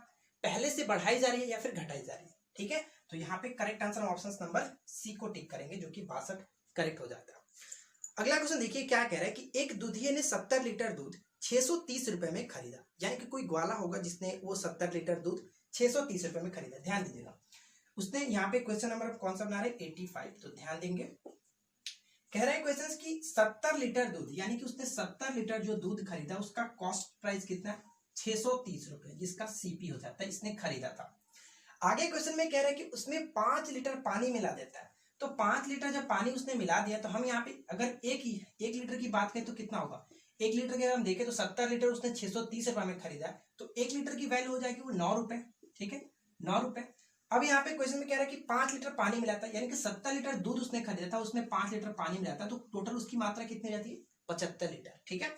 पहले से बढ़ाई जा रही है या फिर घटाई जा रही है। ठीक है, तो यहाँ पे correct answer option number C को टिक करेंगे, जो कि 62 करेक्ट हो जाता है। अगला क्वेश्चन देखिए क्या कह रहा है कि एक दूधिये ने 70 लीटर दूध 630 रुपए में खरीदा, यानी कि कोई ग्वाला होगा जिसने वो 70 लीटर दूध 630 रुपए में खरीदा। ध्यान दीजिएगा, उसने यहाँ पे क्वेश्चन नंबर कौन सा बना रहे 85, तो ध्यान देंगे। कह रहा है क्वेश्चन की 70 लीटर दूध, यानी कि उसने 70 लीटर जो दूध खरीदा उसका कॉस्ट प्राइस कितना है 630 रुपए, जिसका सीपी हो जाता है, इसने खरीदा था। आगे क्वेश्चन में कह रहा है कि उसमें 5 लीटर पानी मिला देता है, तो 5 लीटर जब पानी उसने मिला दिया तो हम यहाँ पे अगर एक लीटर की बात करें तो कितना होगा, 1 लीटर के अगर हम देखें तो 70 लीटर उसने 630 रुपए में खरीदा है, तो 1 लीटर की वैल्यू हो जाएगी वो 9 रुपए। ठीक है, 9 रुपए। अब यहाँ पे क्वेश्चन में कह रहा है कि 5 लीटर पानी मिला था, यानी कि 70 लीटर दूध उसने खरीदा था, उसमें 5 लीटर पानी मिला था, तो टोटल उसकी मात्रा कितनी रहती है 75 लीटर। ठीक है,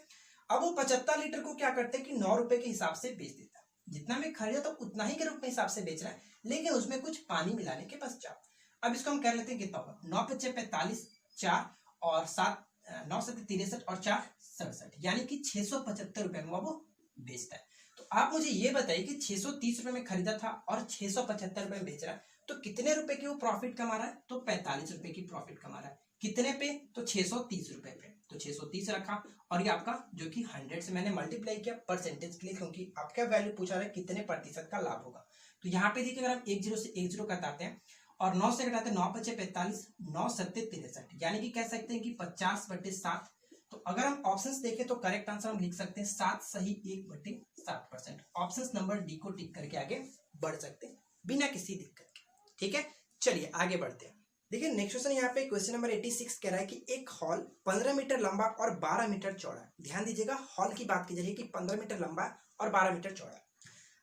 अब वो 75 लीटर को क्या करते हैं कि 9 रुपए के हिसाब से बेच देता है, जितना में खरीदा तो उतना ही के रूप में हिसाब से बेच रहा है, लेकिन उसमें कुछ पानी मिलाने के पश्चात। अब इसको हम कर लेते हैं कितना होगा, 9 × 5 = 45, 4 और 7 9 × 7 = 63 और 4 67, यानी कि 675 रुपए में वो बेचता है। तो आप मुझे ये बताइए कि 630 रुपए में खरीदा था और 675 रुपए में बेच रहा है, तो कितने रुपए की वो प्रॉफिट कमा रहा है, तो 45 रुपए की प्रॉफिट कमा रहा है। कितने पे, तो 630 रुपए पे, तो 630 रखा और ये आपका जो कि 100 से मैंने मल्टीप्लाई किया परसेंटेज के लिए, क्योंकि आपका वैल्यू पूछा रहा है कितने प्रतिशत का लाभ होगा। तो यहाँ पे देखिए अगर हम 10 से 10 कटाते हैं और 9 से घटाते हैं, 9 × 5 = 45, 9 × 7 = 63, यानी कि कह सकते हैं कि 50/7। तो अगर हम ऑप्शंस देखें तो करेक्ट आंसर हम लिख सकते हैं 7 सही 1/7%। ऑप्शंस नंबर डी को टिक करके आगे बढ़ सकते हैं बिना किसी दिक्कत के। ठीक है, चलिए आगे बढ़ते हैं। देखिए नेक्स्ट क्वेश्चन यहाँ पे क्वेश्चन नंबर 86 कह रहा है कि एक हॉल 15 मीटर लंबा और 12 मीटर चौड़ा है। ध्यान दीजिएगा, हॉल की बात की जा रही है कि 15 मीटर लंबा और 12 मीटर चौड़ा है।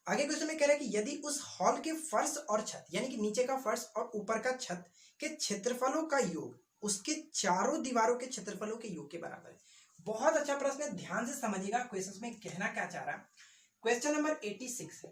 आगे क्वेश्चन में कह रहा है कि यदि उस हॉल के फर्श और छत, यानी कि नीचे का फर्श और ऊपर का छत के क्षेत्रफलों का योग उसके चारों दीवारों के क्षेत्रफलों के योग के बराबर है। बहुत अच्छा प्रश्न है, ध्यान से समझिएगा क्वेश्चन में कहना क्या चाह रहा है। क्वेश्चन नंबर 86 है,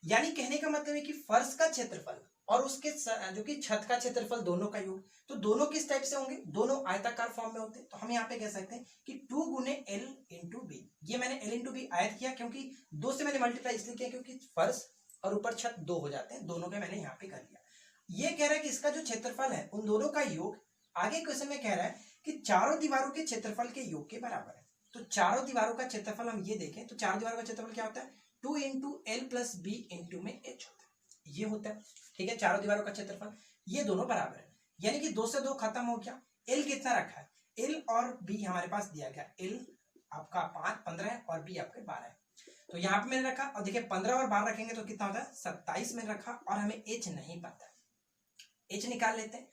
यानी कहने का मतलब है कि फर्श का क्षेत्रफल और उसके जो कि छत का क्षेत्रफल दोनों का योग, तो दोनों किस टाइप से होंगे, दोनों आयताकार फॉर्म में होते हैं। तो हम यहाँ पे कह सकते हैं कि 2 × L × B, ये मैंने L × B आयत किया क्योंकि 2 से मैंने मल्टीप्लाई इसलिए किया क्योंकि फर्श और ऊपर छत 2 हो जाते हैं, दोनों का मैंने यहाँ पे कर लिया। ये कह रहा है कि इसका जो क्षेत्रफल है उन दोनों का योग, आगे क्वेश्चन में कह रहा है कि चारों दीवारों के क्षेत्रफल के योग के बराबर है। तो चारों दीवारों का क्षेत्रफल हम ये देखें तो चारों दीवारों का क्षेत्रफल क्या होता है, 2 × L + B × में H होता है, ये होता है। ठीक है, चारों दीवारों का क्षेत्रफल ये दोनों बराबर है, यानी कि 2 से 2 खत्म हो गया। L कितना रखा है, L और B हमारे पास दिया गया, L आपका 15 है और B आपके 12 है। तो यहाँ पे मैंने रखा और देखिए 15 और 12 रखेंगे तो कितना होता है 27 में रखा, और हमें H नहीं पता, H निकाल लेते हैं।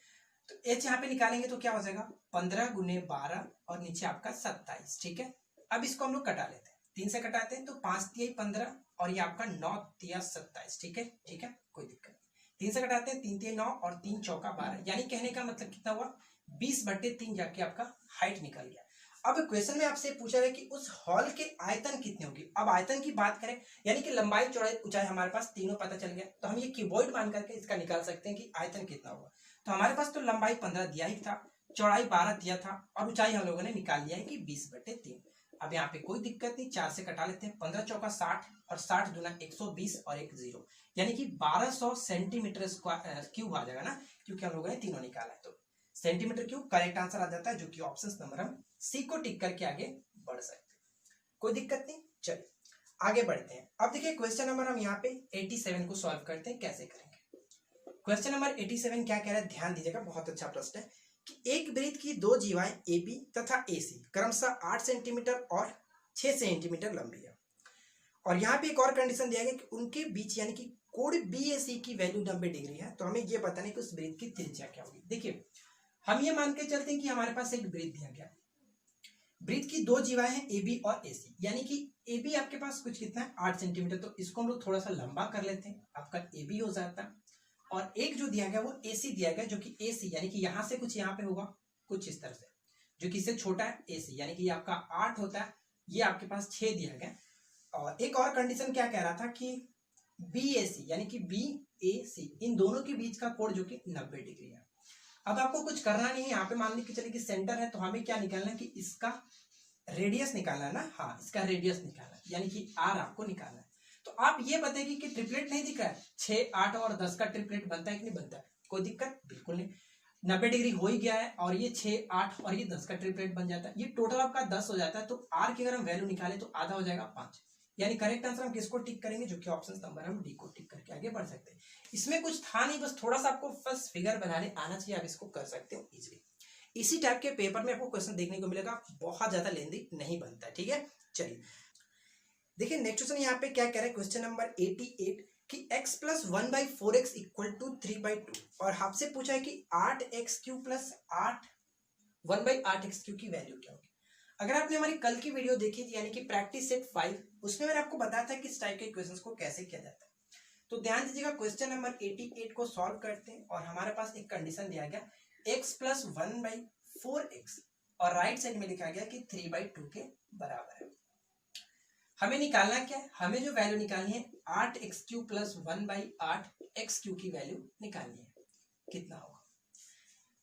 तो H यहाँ पे निकालेंगे तो क्या हो जाएगा 15 × 12 और नीचे आपका 27। ठीक है, अब इसको हम लोग कटा लेते हैं, 3 से कटाते हैं तो 5 × 3 = 15 और ये आपका 9 × 3 = 27। ठीक है, ठीक है, कोई दिक्कत नहीं। 3 से कटाते हैं, 3 × 3 = 9 और 3 × 4 = 12, यानी कहने का मतलब कितना हुआ 20/3 जाके आपका हाइट निकल गया। अब क्वेश्चन में आपसे पूछा है कि उस हॉल के आयतन कितने होंगे। अब आयतन की बात करें, यानी कि लंबाई चौड़ाई ऊंचाई हमारे पास तीनों पता चल गया, तो हम ये क्यूबॉइड मान करके इसका निकाल सकते हैं कि आयतन कितना होगा। तो हमारे पास तो लंबाई 15 दिया ही था, चौड़ाई 12 दिया था और ऊंचाई हम लोगों ने निकाल लिया है कि 20/3। अब यहाँ पे कोई दिक्कत नहीं, 4 से कटा लेते हैं, 15 × 4 = 60 और 60 दूना 120 और एक 0, यानी कि 1200 सेंटीमीटर क्यूब आ जाएगा ना, क्योंकि हम लोगों ने तीनों निकाला है। तो सेंटीमीटर क्यूब करेक्ट आंसर आ जाता है, जो कि ऑप्शन नंबर हम सी को टिक करके आगे बढ़ सकते हैं। कोई दिक्कत नहीं। चलिए आगे बढ़ते हैं। अब देखिए क्वेश्चन नंबर हम यहाँ पे 87 को सॉल्व करते हैं। कैसे करेंगे? क्वेश्चन नंबर 87 क्या कह रहा है, ध्यान दीजिएगा, बहुत अच्छा प्रश्न है कि एक वृत्त की दो जीवाएं AB तथा AC क्रमशः 8 सेंटीमीटर और 6 सेंटीमीटर लंबी है, और यहाँ पे एक और कंडीशन दिया गया कि उनके बीच यानी कि कोण BAC की वैल्यू 90 डिग्री है। तो हमें ये बताना है कि उस वृत्त की त्रिज्या क्या होगी। देखिए हम ये मान के चलते हैं कि हमारे पास एक वृत्त दिया गया, वृत्त की दो जीवाएं हैं AB और AC, यानी कि AB आपके पास कुछ कितना है 8 सेंटीमीटर, तो इसको हम लोग थोड़ा सा लंबा कर लेते हैं, आपका AB हो जाता है। और एक जो दिया गया वो AC दिया गया, जो कि AC यानी कि यहां से कुछ यहाँ पे होगा कुछ इस तरह से, जो कि इससे छोटा है AC, यानी कि ये आपका 8 होता है, ये आपके पास 6 दिया गया। और एक और कंडीशन क्या कह रहा था कि BAC यानी कि BAC इन दोनों के बीच का कोण जो कि 90 डिग्री है। अब आपको कुछ करना नहीं है, यहाँ पे मान लीजिए चलिए कि सेंटर है, तो हमें क्या निकालना है कि इसका रेडियस निकालना है ना, हाँ इसका रेडियस निकालना है, यानी कि R आपको निकालना है। तो आप ये बताइए कि ट्रिपलेट नहीं दिख रहा है, 6, 8 और 10 का ट्रिपलेट बनता है कि नहीं बनता है? कोई दिक्कत बिल्कुल नहीं, 90 डिग्री हो ही गया है, और ये 6, 8 और ये 10 का ट्रिपलेट बन जाता है, ये टोटल आपका 10 हो जाता है। तो R की अगर हम वैल्यू निकाले तो आधा हो जाएगा 5, यानी करेक्ट आंसर हम किसको टिक करेंगे, जो कि ऑप्शन नंबर हम डी को टिक करके आगे बढ़ सकते हैं। इसमें कुछ था नहीं, बस थोड़ा सा आपको बस फिगर बनाने आना चाहिए, आप इसको कर सकते हो इजीली। इसी टाइप के पेपर में आपको क्वेश्चन देखने को मिलेगा, बहुत ज्यादा लेंदी नहीं बनता है, ठीक है। चलिए देखिए नेक्स्ट क्वेश्चन यहाँ पे क्या कह रहा है, क्वेश्चन नंबर 88 कि x plus 1/4x equal to 3/2, और आपसे पूछा है कि 8x³ प्लस 1/8x³ की वैल्यू क्या होगी। अगर आपने हमारी कल की वीडियो देखी थी यानी कि प्रैक्टिस सेट 5, उसमें मैंने आपको बताया था कि इस टाइप के इक्वेशंस को कैसे किया जाता है। तो ध्यान दीजिएगा क्वेश्चन नंबर 88 को सॉल्व करते हैं, और हमारे पास एक कंडीशन दिया गया x प्लस 1/4x, और राइट साइड में लिखा गया कि 3/2 के बराबर है। हमें निकालना क्या है, हमें जो वैल्यू निकालनी है 8x³ प्लस 1/8x³ की वैल्यू निकालनी है, कितना होगा।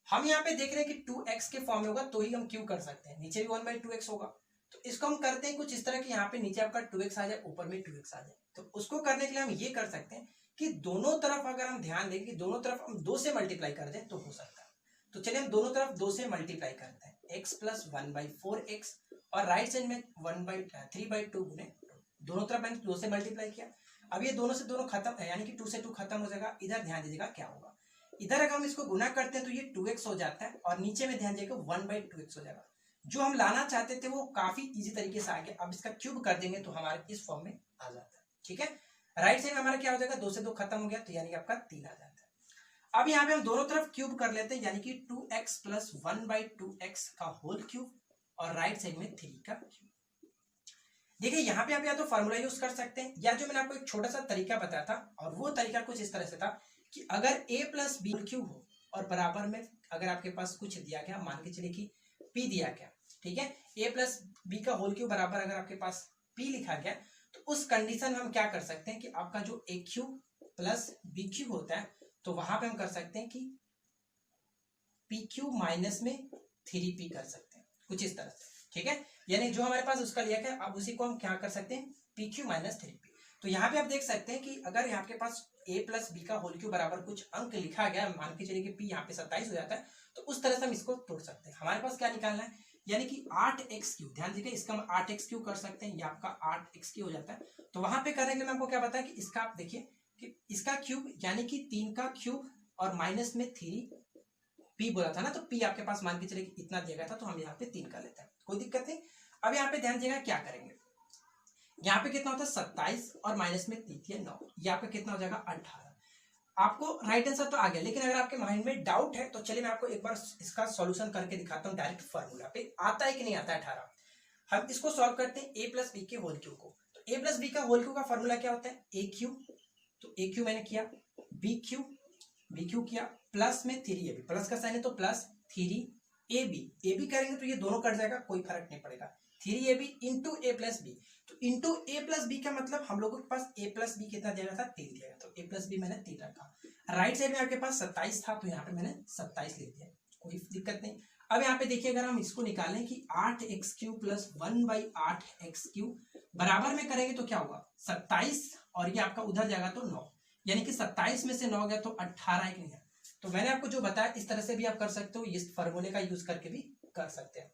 हम यहाँ पे देख रहे हैं कि 2x के फॉर्म में होगा तो ही हम क्यू कर सकते हैं, नीचे भी 1/2x होगा। तो इसको हम करते हैं कुछ इस तरह कि यहाँ पे नीचे आपका 2x आ जाए, ऊपर में 2x आ जाए। तो उसको करने के लिए हम ये कर सकते हैं कि दोनों तरफ अगर हम ध्यान दें कि दोनों तरफ हम 2 से मल्टीप्लाई कर दें तो हो सकता है। तो चलिए हम दोनों तरफ 2 से मल्टीप्लाई करते हैं, x प्लस 1/4x, और राइट साइड में 3/2 गुने, दोनों तरफ मैंने 2 से मल्टीप्लाई किया। अब ये दोनों से दोनों खत्म है, यानी कि 2 से 2 खत्म हो जाएगा। इधर ध्यान दीजिएगा क्या होगा, इधर अगर हम इसको गुना करते हैं तो ये 2x हो जाता है, और नीचे में ध्यान दीजिएगा 1/2x हो जाएगा। जो हम लाना चाहते थे वो काफी इजी तरीके से आ गया। अब इसका क्यूब कर देंगे तो हमारे इस फॉर्म में आ जाता है, ठीक है। राइट साइड में हमारा क्या हो जाएगा, 2 से 2 खत्म हो गया, तो यानी कि आपका 3 आ जाता है। अब यहाँ पे हम दोनों तरफ क्यूब कर लेते हैं, यानी कि 2x प्लस 1/2x का होल क्यूब, और राइट साइड में 3 का क्यूब। देखिए यहाँ पे आप या तो फॉर्मूला यूज कर सकते हैं, या जो मैंने आपको एक छोटा सा तरीका बताया था, और वो तरीका कुछ इस तरह से था कि अगर a प्लस बी क्यूब हो और बराबर में अगर आपके पास कुछ दिया गया, मान के चलिए कि p दिया गया, ठीक है, a प्लस बी का होल क्यूब बराबर अगर आपके पास p लिखा गया, तो उस कंडीशन में हम क्या कर सकते हैं कि आपका जो a cube plus B cube होता है, तो वहां पे हम कर सकते हैं कि p क्यूब माइनस में 3p कर सकते हैं, कुछ इस तरह से, ठीक है। यानी जो हमारे पास उसका लिया गया, अब उसी को हम क्या कर सकते हैं, पी क्यू माइनस 3p। तो यहाँ पे आप देख सकते हैं कि अगर यहाँ के पास a प्लस बी का होल क्यूब बराबर कुछ अंक लिखा गया, मान के चलिए कि p यहाँ पे 27 हो जाता है, तो उस तरह से हम इसको तोड़ सकते हैं। हमारे पास क्या निकालना है, यानी कि 8x³, ध्यान दीजिए इसका हम 8x³ कर सकते हैं, ये आपका 8x³ हो जाता है। तो वहां पे करने के लिए आपको क्या बताया कि इसका आप देखिए कि इसका क्यूब यानी कि 3 का क्यूब और माइनस में 3p बोला था ना, तो p आपके पास मान के चलिए कि इतना दिया गया था, तो हम यहाँ पे 3 कर लेते हैं, कोई दिक्कत नहीं। अब यहाँ पे ध्यान दीजिएगा क्या करेंगे, यहाँ पे कितना होता है 27 और माइनस में 3 9, यहाँ पे कितना हो जाएगा 18। आपको राइट आंसर तो आ गया, लेकिन अगर आपके माइंड में डाउट है तो चलिए मैं आपको एक बार इसका सॉल्यूशन करके दिखाता हूँ, डायरेक्ट फार्मूला पे आता है कि नहीं आता है 18। हम इसको सॉल्व करते हैं a प्लस बी के होल क्यूब को। तो a प्लस बी का होल क्यूब का फॉर्मूला क्या होता है, a क्यूब, तो a क्यूब मैंने किया, b क्यूब किया, प्लस में 3ab, प्लस का साइन है तो प्लस 3ab करेंगे तो ये दोनों कट जाएगा, कोई फर्क नहीं पड़ेगा, 3ab into a plus B. तो इंटू a प्लस बी का मतलब हम लोगों के पास a प्लस बी कितना दिया था, 3 दिया गया, तो a प्लस बी मैंने 3 रखा। राइट साइड में आपके पास 27 था, तो यहाँ पे मैंने 27 ले दिया, कोई दिक्कत नहीं। अब यहाँ पे देखिए अगर हम इसको निकालें कि 8x³ प्लस 1/8x³ बराबर में करेंगे तो क्या होगा 27, और ये आपका उधर जाएगा तो 9, यानी कि 27 में से 9 गया तो 18 एक नहीं है। तो मैंने आपको जो बताया इस तरह से भी आप कर सकते हो, इस फॉर्मूले का यूज करके भी कर सकते हैं।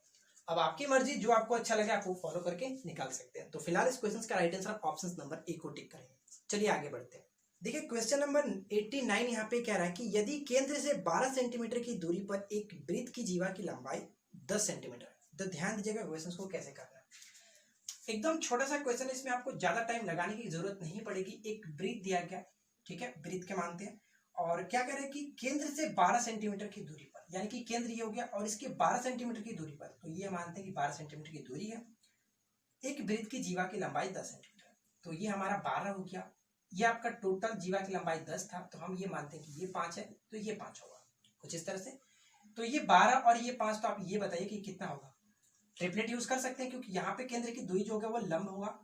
अब आपकी मर्जी, जो आपको अच्छा लगे आप वो फॉलो करके निकाल सकते हैं। तो फिलहाल इस क्वेश्चन का राइट आंसर ऑप्शन नंबर ए को टिक करेंगे। चलिए आगे बढ़ते हैं। देखिए क्वेश्चन नंबर 89 यहाँ पे कह रहा है कि यदि केंद्र से 12 सेंटीमीटर की दूरी पर एक वृत्त की जीवा की लंबाई 10 सेंटीमीटर है, तो ध्यान दीजिएगा क्वेश्चन को कैसे करना है। एकदम छोटा सा क्वेश्चन है, इसमें आपको ज्यादा टाइम लगाने की जरूरत नहीं पड़ेगी। एक वृत्त दिया गया, ठीक है, वृत्त के मानते हैं, और क्या कह रहे हैं कि केंद्र से 12 सेंटीमीटर की दूरी पर, यानी कि केंद्र ये हो गया और इसके 12 सेंटीमीटर की दूरी पर, तो ये मानते हैं कि 12 सेंटीमीटर की दूरी है, एक वृत्त की जीवा की लंबाई 10 सेंटीमीटर, तो ये हमारा 12 हो गया। ये आपका टोटल जीवा की लंबाई 10 था, तो हम ये मानते हैं कि ये 5 है, तो ये 5 होगा कुछ इस तरह से। तो ये 12 और ये 5, तो आप ये बताइए कि कितना होगा। ट्रिपलेट यूज कर सकते हैं क्योंकि यहाँ पे केंद्र की दूरी जो होगा वो लंब होगा,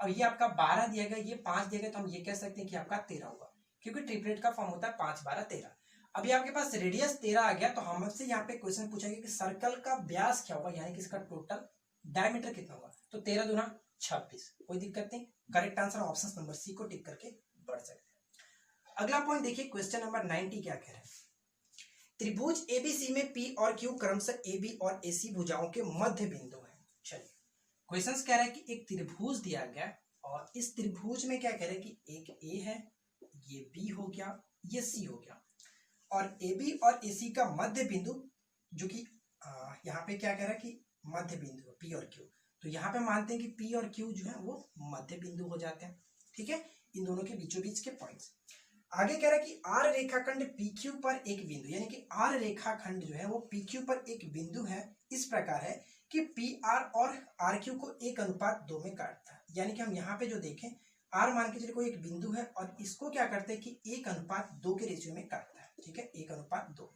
और ये आपका 12 दिया गया, ये 5 दिया गया, तो हम ये कह सकते हैं कि आपका 13 होगा, क्योंकि ट्रिपलेट का फॉर्म होता है 5 12 13। अभी आपके पास रेडियस 13 आ गया, तो हमसे यहाँ पे क्वेश्चन पूछा गया कि सर्कल का व्यास क्या होगा, यानी कि इसका टोटल डायमीटर कितना होगा। तो 13 दूना 26, कोई दिक्कत नहीं। Correct answer option number C को टिक करके बढ़ सकते हैं। अगला पॉइंट देखिए, क्वेश्चन नंबर 90 क्या कह रहे हैं। त्रिभुज एबीसी में पी और क्यू क्रमशः एबी और एसी भुजाओं के मध्य बिंदु है। चलिए क्वेश्चन कह रहा है कि एक त्रिभुज दिया गया, और इस त्रिभुज में क्या कह रहे हैं कि एक ए है, ये बी हो गया, ये सी हो गया, और ए बी और ए सी का मध्य बिंदु, जो कि यहाँ पे क्या कह रहा है कि मध्य बिंदु पी और क्यू, तो यहाँ पे मानते हैं कि पी और क्यू जो है वो मध्य बिंदु हो जाते हैं, ठीक है, इन दोनों के बीचों बीच के पॉइंट्स। आगे कह रहा है कि आर रेखाखंड पी क्यू पर एक बिंदु, यानी कि आर रेखाखंड जो है वो पी क्यू पर एक बिंदु है, इस प्रकार है कि पी आर और आर क्यू को 1:2 में काटता है। यानी कि हम यहाँ पे जो देखें, आर मान के चलिए कोई एक बिंदु है, और इसको क्या करते हैं कि 1:2 के रेशियो में काटता है, ठीक है, 1:2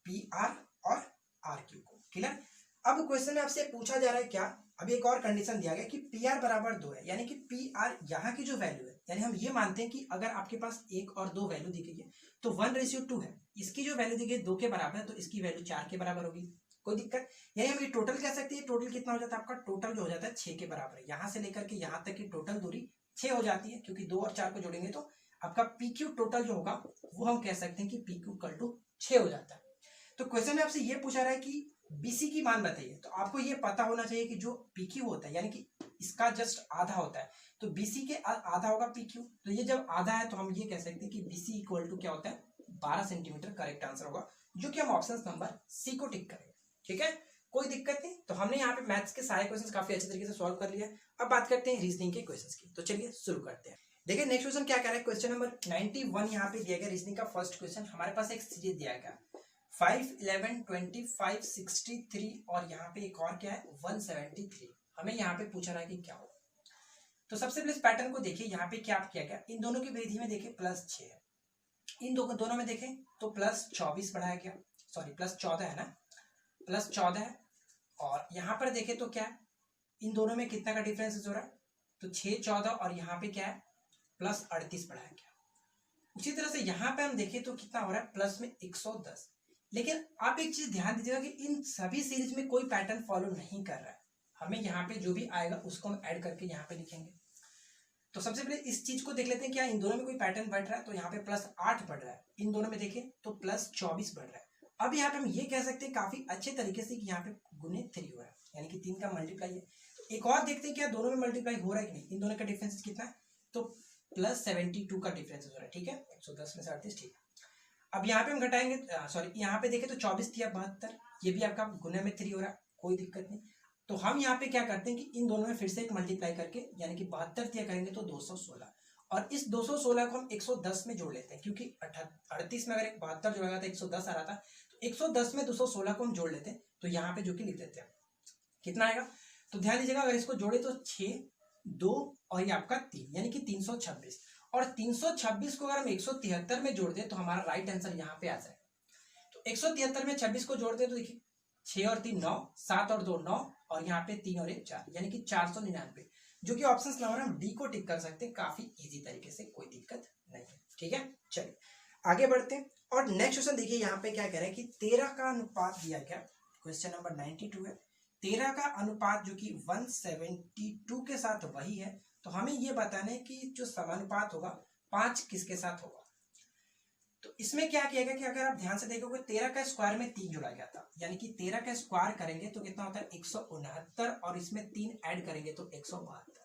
पी आर और आर क्यू को। क्लियर। अब क्वेश्चन में आपसे पूछा जा रहा है क्या, अभी एक और कंडीशन दिया गया कि पी आर बराबर 2 है, यानी कि पी आर यहाँ की जो वैल्यू है, यानी हम ये मानते हैं कि अगर आपके पास 1 और 2 वैल्यू दी गई है तो 1:2 है, इसकी जो वैल्यू दी गई 2 के बराबर है, तो इसकी वैल्यू 4 के बराबर होगी, कोई दिक्कत। यानी हम ये टोटल कह सकते हैं, टोटल कितना हो जाता है आपका, टोटल जो हो जाता है 6 के बराबर है, यहाँ से लेकर के यहाँ तक की टोटल दूरी 6 हो जाती है, क्योंकि 2 और 4 को जोड़ेंगे तो आपका पी क्यू टोटल जो होगा वो हम कह सकते हैं कि पी क्यू इक्वल टू 6 हो जाता है। तो क्वेश्चन में आपसे ये पूछा रहा है कि बीसी की मान बताइए, तो आपको ये पता होना चाहिए कि जो पीक्यू होता है, यानी कि इसका जस्ट आधा होता है, तो बीसी के आधा होगा पीक्यू, तो ये जब आधा है तो हम ये कह सकते हैं कि बीसी इक्वल टू क्या होता है, 12 सेंटीमीटर करेक्ट आंसर होगा, जो कि हम ऑप्शन नंबर सी को टिक करेंगे, ठीक है, कोई दिक्कत नहीं। तो हमने यहाँ पे मैथ्स के सारे क्वेश्चन काफी अच्छे तरीके से सॉल्व कर लिया। अब बात करते हैं रीजनिंग के क्वेश्चन की, तो चलिए शुरू करते हैं। देखिए नेक्स्ट क्वेश्चन क्या कह रहा है, क्वेश्चन नंबर 91 यहाँ पे दिया गया रीजनिंग का फर्स्ट क्वेश्चन। हमारे पास एक सीरीज दिया गया 5, 11, 25, 63 और यहाँ पे एक और क्या है 173। हमें यहाँ पे पूछा रहा है कि क्या होगा। तो सबसे पहले इस पैटर्न को देखिए, यहाँ पे क्या किया गया, इन दोनों की वृद्धि में देखें +6 है, इन दोनों में देखें तो +24 बढ़ाया गया, सॉरी +14 है ना, +14 है, और यहाँ पर देखें तो क्या है, इन दोनों में कितना का डिफरेंस हो रहा है, तो 6, 14, और यहाँ पे क्या है +38 बढ़ाया गया। उसी तरह से यहाँ पे हम देखें तो कितना हो रहा है, प्लस में 110। लेकिन आप एक चीज ध्यान दीजिएगा कि इन सभी सीरीज में कोई पैटर्न फॉलो नहीं कर रहा है, हमें यहाँ पे जो भी आएगा उसको हम ऐड करके यहाँ पे लिखेंगे। तो सबसे पहले इस चीज को देख लेते हैं, क्या इन दोनों में कोई पैटर्न बढ़ रहा है, तो यहाँ पे +8 बढ़ रहा है, इन दोनों में देखें तो +24 बढ़ रहा है। अब यहाँ पे हम ये कह सकते हैं काफी अच्छे तरीके से कि यहाँ पे गुने 3 हो रहा है, यानी कि 3 का मल्टीप्लाई है। तो एक और देखते हैं क्या दोनों में मल्टीप्लाई हो रहा है कि नहीं, इन दोनों का डिफरेंस कितना है, तो +72 का डिफरेंस हो रहा है, ठीक है, 110 में से 38, ठीक है। अब यहाँ पे हम घटाएंगे, सॉरी यहाँ पे देखें तो 24 थी, 72, ये भी आपका गुने में 3 हो रहा है, कोई दिक्कत नहीं। तो हम यहाँ पे क्या करते हैं कि इन दोनों में फिर से एक मल्टीप्लाई करके, यानी कि 72 दिया करेंगे तो 216, और इस 216 को हम 110 में जोड़ लेते हैं, क्योंकि 38 में अगर 72 जोड़ा था 110 आ रहा था, तो 110 में 216 को हम जोड़ लेते हैं, तो यहाँ पे जो कि लिख देते हैं कितना आएगा। तो ध्यान दीजिएगा, अगर इसको जोड़े तो 6, 2 और ये आपका 3, यानी कि 326, और 326 को अगर हम 173 में जोड़ दें तो हमारा राइट आंसर यहाँ पे आ जाए। तो 173 में 26 को जोड़ दें तो देखिए 6 और 3 9, 7 और 2 9, और यहाँ पे 3 और 1 4, यानी कि 499, जो कि ऑप्शन नंबर हम डी को टिक कर सकते हैं काफी इजी तरीके से, कोई दिक्कत नहीं है, ठीक है। चलिए आगे बढ़ते हैं, और नेक्स्ट क्वेश्चन देखिए यहाँ पे क्या कह रहा है कि 13 का अनुपात दिया गया, क्वेश्चन नंबर 92 है, 13 का अनुपात जो कि 172 के साथ वही है, तो हमें ये बताना है कि जो समानुपात होगा 5 किसके साथ होगा। तो इसमें क्या किया गया कि अगर आप ध्यान से देखोगे 13 का स्क्वायर में 3 जोड़ा गया था, यानी कि 13 का स्क्वायर करेंगे तो कितना होता है 169, और इसमें 3 ऐड करेंगे तो 172।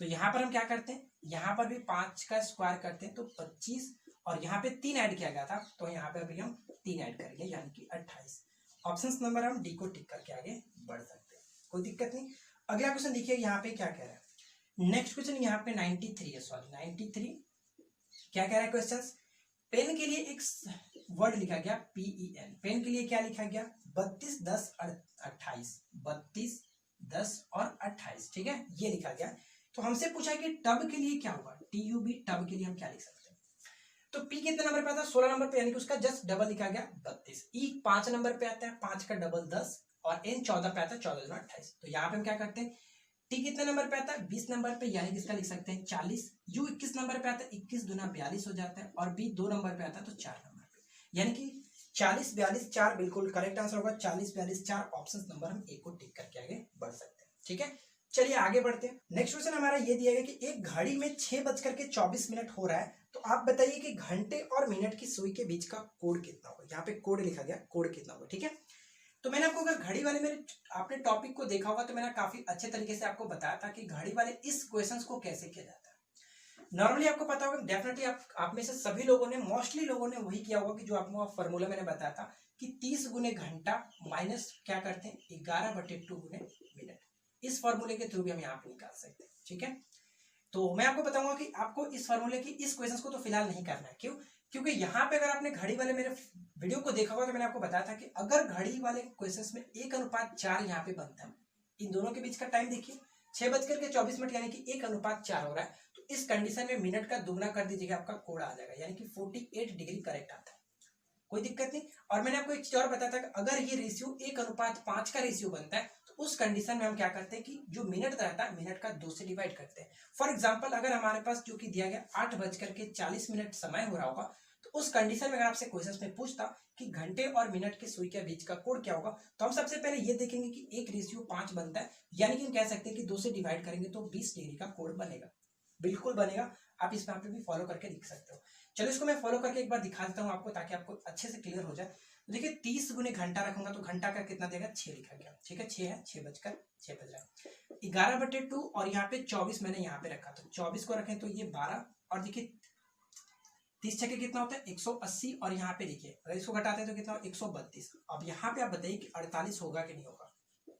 तो यहाँ पर हम क्या करते हैं, यहाँ पर भी 5 का स्क्वायर करते हैं तो 25, और यहाँ पे 3 ऐड किया गया था तो यहाँ पे अभी हम 3 ऐड करेंगे यानी कि 28। ऑप्शन नंबर हम डी को टिक करके आगे बढ़ सकते हैं, कोई दिक्कत नहीं। अगला क्वेश्चन देखिए यहाँ पे क्या कह रहा है। नेक्स्ट क्वेश्चन यहाँ पे 93 है, सॉरी 93 क्या कह रहा है क्वेश्चन। पेन के लिए एक वर्ड लिखा गया PEN, पेन के लिए क्या लिखा गया 32, 10, 28, 32, 10 और 28, ठीक है ये लिखा गया। तो हमसे पूछा है कि टब के लिए क्या होगा, TUB, टब के लिए हम क्या लिख सकते हैं। तो P कितने नंबर पे आता है 16 नंबर पे, यानी कि उसका जस्ट डबल लिखा गया 32। E 5 नंबर पे आता है, 5 का डबल 10, और N 14 पे आता है, 14 गुना 28। तो यहाँ पे हम क्या करते हैं, T कितने नंबर पे आता है 20 नंबर पे, यानी कि इसका लिख सकते हैं 40। U 21 नंबर पे आता है, 21 दूना 42 हो जाता है, और B 2 नंबर पे आता है तो 4 नंबर पे, यानी कि 40, 42, 4 बिल्कुल करेक्ट आंसर होगा। 40, 42, 4 ऑप्शन नंबर हम एक को टिक करके आगे बढ़ सकते हैं, ठीक है। चलिए आगे बढ़ते हैं। नेक्स्ट क्वेश्चन हमारा ये दिया गया कि एक घड़ी में 6:24 हो रहा है, तो आप बताइए कि घंटे और मिनट की सुई के बीच का कोण कितना होगा। यहाँ पे कोण लिखा गया, कोण कितना होगा, ठीक है। तो मैंने आपको, अगर घड़ी वाले मेरे आपने टॉपिक को देखा होगा तो मैंने काफी अच्छे तरीके से आपको बताया था कि घड़ी वाले इस क्वेश्चंस को कैसे किया जाता है। नॉर्मली आपको पता होगा, डेफिनेटली आप में से सभी लोगों ने, मोस्टली लोगों ने वही किया होगा कि जो आपको फॉर्मूला मैंने बताया था कि 30 गुने घंटा माइनस क्या करते हैं 11/2 गुने मिनट। इस फॉर्मूले के थ्रू भी हम यहाँ पे निकाल सकते हैं, ठीक है। तो मैं आपको बताऊंगा कि आपको इस फॉर्मूले की इस क्वेश्चन को तो फिलहाल नहीं करना है, क्यों, क्योंकि यहाँ पे अगर आपने घड़ी वाले मेरे वीडियो को देखा होगा तो मैंने आपको बताया था कि अगर घड़ी वाले क्वेश्चंस में 1:4 यहाँ पे बनता है, इन दोनों के बीच का टाइम देखिए 6:24 यानी कि 1:4 हो रहा है, तो इस कंडीशन में मिनट का दुगना कर दीजिएगा, आपका कोण आ जाएगा, यानी कि 48 डिग्री करेक्ट आता है, कोई दिक्कत नहीं। और मैंने आपको एक चीज और बताया था कि अगर ये रेशियो 1:5 का रेशियो बनता है तो उस कंडीशन में हम क्या करते हैं कि जो मिनट रहता है मिनट का 2 से डिवाइड करते हैं। फॉर एग्जांपल अगर हमारे पास जो कि दिया गया 8:40 समय हो रहा होगा, तो उस कंडीशन में अगर आपसे क्वेश्चन में पूछता कि घंटे और मिनट के सुई के बीच का कोण क्या होगा, तो हम सबसे पहले ये देखेंगे कि एक रेशियो 5 बनता है, यानी कि हम कह सकते हैं कि 2 से डिवाइड करेंगे तो 20 डिग्री का कोण बनेगा, बिल्कुल बनेगा। आप इस पे भी फॉलो करके लिख सकते हो। चलो इसको मैं फॉलो करके एक बार दिखा देता हूँ आपको, ताकि आपको अच्छे से क्लियर हो जाए। तो देखिए 30 गुने घंटा रखूंगा तो घंटा का कितना देगा 6 लिखा गया, ठीक है 6 है, 6 बज रहा है। 11/2 और यहाँ पे 24 मैंने यहाँ पे रखा, तो 24 को रखें तो ये 12, और देखिए 30 छक्के कितना होता है 180, और यहाँ पे देखिए अगर इसको घटाते हैं तो कितना 132। अब यहाँ पे आप बताइए कि 48 होगा कि नहीं होगा,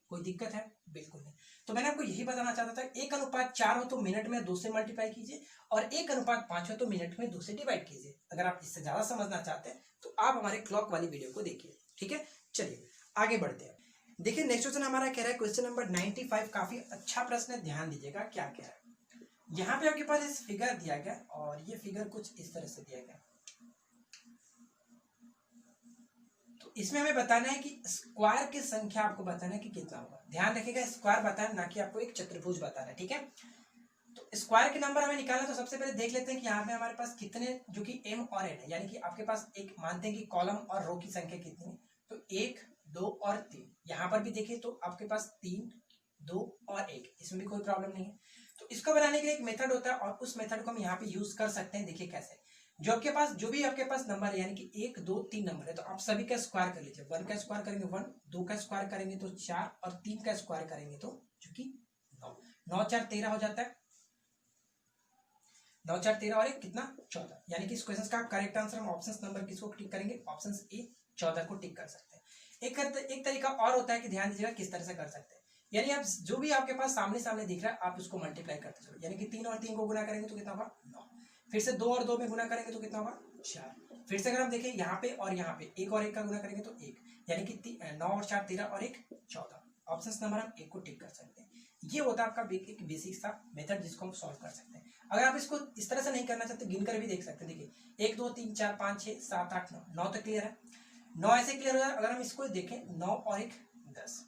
कोई दिक्कत है, बिल्कुल नहीं। तो मैंने आपको यही बताना चाहता था, 1:4 हो तो मिनट में 2 से मल्टीप्लाई कीजिए, और 1:5 हो तो मिनट में 2 से डिवाइड कीजिए। अगर आप इससे ज्यादा समझना चाहते हैं तो आप हमारे क्लॉक वाली वीडियो को देखिए, ठीक है। चलिए आगे बढ़ते हैं। देखिए नेक्स्ट क्वेश्चन हमारा कह रहा है, क्वेश्चन नंबर 95, काफी अच्छा प्रश्न है, ध्यान दीजिएगा क्या कह रहा है। यहाँ पे आपके पास इस फिगर दिया गया, और ये फिगर कुछ इस तरह से दिया गया। तो इसमें हमें बताना है कि स्क्वायर की संख्या आपको बताना है कि कितना होगा। ध्यान रखिएगा स्क्वायर बताना, ना कि आपको एक चतुर्भुज बताना है, ठीक है। तो स्क्वायर के नंबर हमें निकालना, तो सबसे पहले देख लेते हैं कि यहाँ पे हमारे पास कितने, जो कि m और n है, यानी कि आपके पास एक मानते हैं कि कॉलम और रो की संख्या कितनी है, तो 1, 2 और 3। यहाँ पर भी देखिए तो आपके पास 3, 2 और 1, इसमें भी कोई प्रॉब्लम नहीं है। तो इसको बनाने के लिए एक मेथड होता है, और उस मेथड को हम यहाँ पे यूज कर सकते हैं। देखिए कैसे, जो भी आपके पास नंबर है, यानी कि 1, 2, 3 नंबर है, तो आप सभी का स्क्वायर कर लीजिए। 1 का स्क्वायर करेंगे 1, 2 का स्क्वायर करेंगे तो 4, और 3 का स्क्वायर करेंगे तो जो कि 9, 9 4 13 हो जाता है, 9 4 13 और एक कितना 14, यानी कि इस क्वेश्चन का करेक्ट आंसर हम ऑप्शन नंबर किसको टिक करेंगे, ऑप्शन ए 14 को टिक कर सकते हैं। एक तरीका और होता है कि ध्यान दीजिएगा किस तरह से कर सकते हैं, यानी आप जो भी आपके पास सामने सामने दिख रहा है आप उसको मल्टीप्लाई करते चलो, यानी कि 3 और 3 को गुना करेंगे तो कितना होगा 9, फिर से 2 और 2 में गुना करेंगे तो कितना होगा 4, फिर से अगर हम देखें यहाँ पे और यहाँ पे 1 और 1 का गुना करेंगे तो 1, यानी कि 9 और 4 13 और 1 14। ऑप्शन नंबर हम 1 को टिक कर सकते हैं। ये होता है आपका एक बेसिक सा मेथड जिसको हम सॉल्व कर सकते हैं। अगर आप इसको इस तरह से नहीं करना चाहते, गिनकर भी देख सकते हैं। देखिए 1 2 3 4 5 6 7 8 9, 9 तक क्लियर है, 9 ऐसे क्लियर हो जाए। अगर हम इसको देखें 9 और 1 10,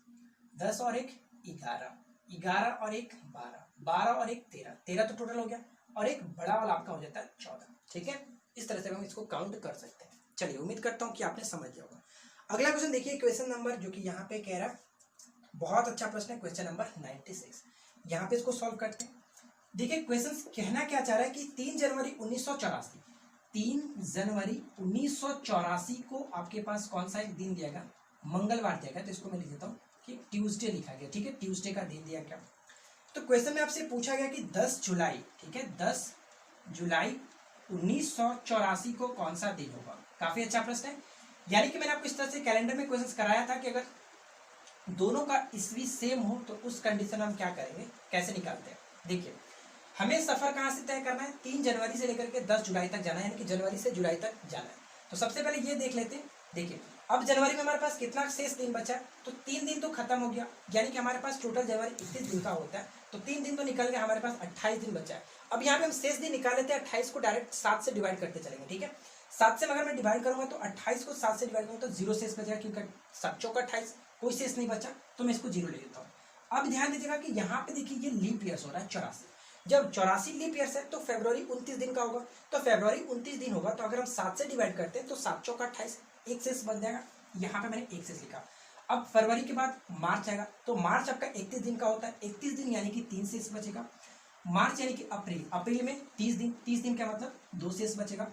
10 और 1 11, 11 और 1 12, 12 और 1 13, 13 तो टोटल हो गया, और एक बड़ा वाला आपका हो जाता है 14। ठीक है, इस तरह से हम इसको काउंट कर सकते हैं। चलिए उम्मीद करता हूँ कि आपने समझ लिया होगा। अगला क्वेश्चन देखिए, क्वेश्चन नंबर जो कि यहाँ पे कह रहा है, बहुत अच्छा प्रश्न है, क्वेश्चन नंबर 96। यहाँ पे इसको सॉल्व करते हैं। देखिए क्वेश्चन कहना क्या चाह रहा है कि 3 जनवरी 1984 3 जनवरी 1984 को आपके पास कौन सा एक दिन दिया गया, मंगलवार दिया गया। तो इसको मैं लिख देता हूँ कि ट्यूसडे लिखा गया, ठीक है, ट्यूसडे का दिन दिया गया। तो क्वेश्चन में आपसे पूछा गया कि 10 जुलाई, ठीक है, 10 जुलाई 1984 को कौन सा दिन होगा। काफी अच्छा प्रश्न है। यानी कि मैंने आपको इस तरह से कैलेंडर में क्वेश्चन कराया था कि अगर दोनों का ईस्वी सेम हो तो उस कंडीशन में हम क्या करेंगे, कैसे निकालते हैं। देखिए, हमें सफर कहाँ से तय करना है, 3 जनवरी से लेकर के 10 जुलाई तक जाना है, यानी कि जनवरी से जुलाई तक जाना है। तो सबसे पहले ये देख लेते हैं। देखिए, अब जनवरी में हमारे पास कितना शेष दिन बचा है, तो 3 दिन तो खत्म हो गया, यानी कि हमारे पास टोटल जनवरी 31 दिन का होता है। तो 3 दिन तो निकल गया, हमारे पास 28 दिन बचा है। अब यहाँ पे हम शेष दिन निकाल लेते हैं, 28 को डायरेक्ट 7 से डिवाइड करते चलेंगे, ठीक है। 7 से अगर मैं डिवाइड करूंगा तो 28 को 7 से डिवाइड करूंगा तो 0 शेष बचेगा, क्योंकि 7 चौका 28, कोई शेष नहीं बचा, तो मैं इसको 0 ले लेता हूँ। अब ध्यान दीजिएगा कि यहाँ पे देखिए ये लीप ईयर्स हो रहा है 84। जब 84 लीप ईयर्स है तो फरवरी 29 दिन का होगा। तो फरवरी 29 दिन होगा, तो अगर हम 7 से डिवाइड करते हैं तो 7 चौका 28, एक शेष बच जाएगा। यहाँ पे मैंने एक शेष लिखा। अब फरवरी के बाद मार्च आएगा, तो मार्च आपका 31 दिन का होता है, 31 दिन यानी कि 3 शेष बचेगा। मार्च यानी कि अप्रैल, अप्रैल में 30 दिन, 30 दिन का मतलब 2 शेष बचेगा।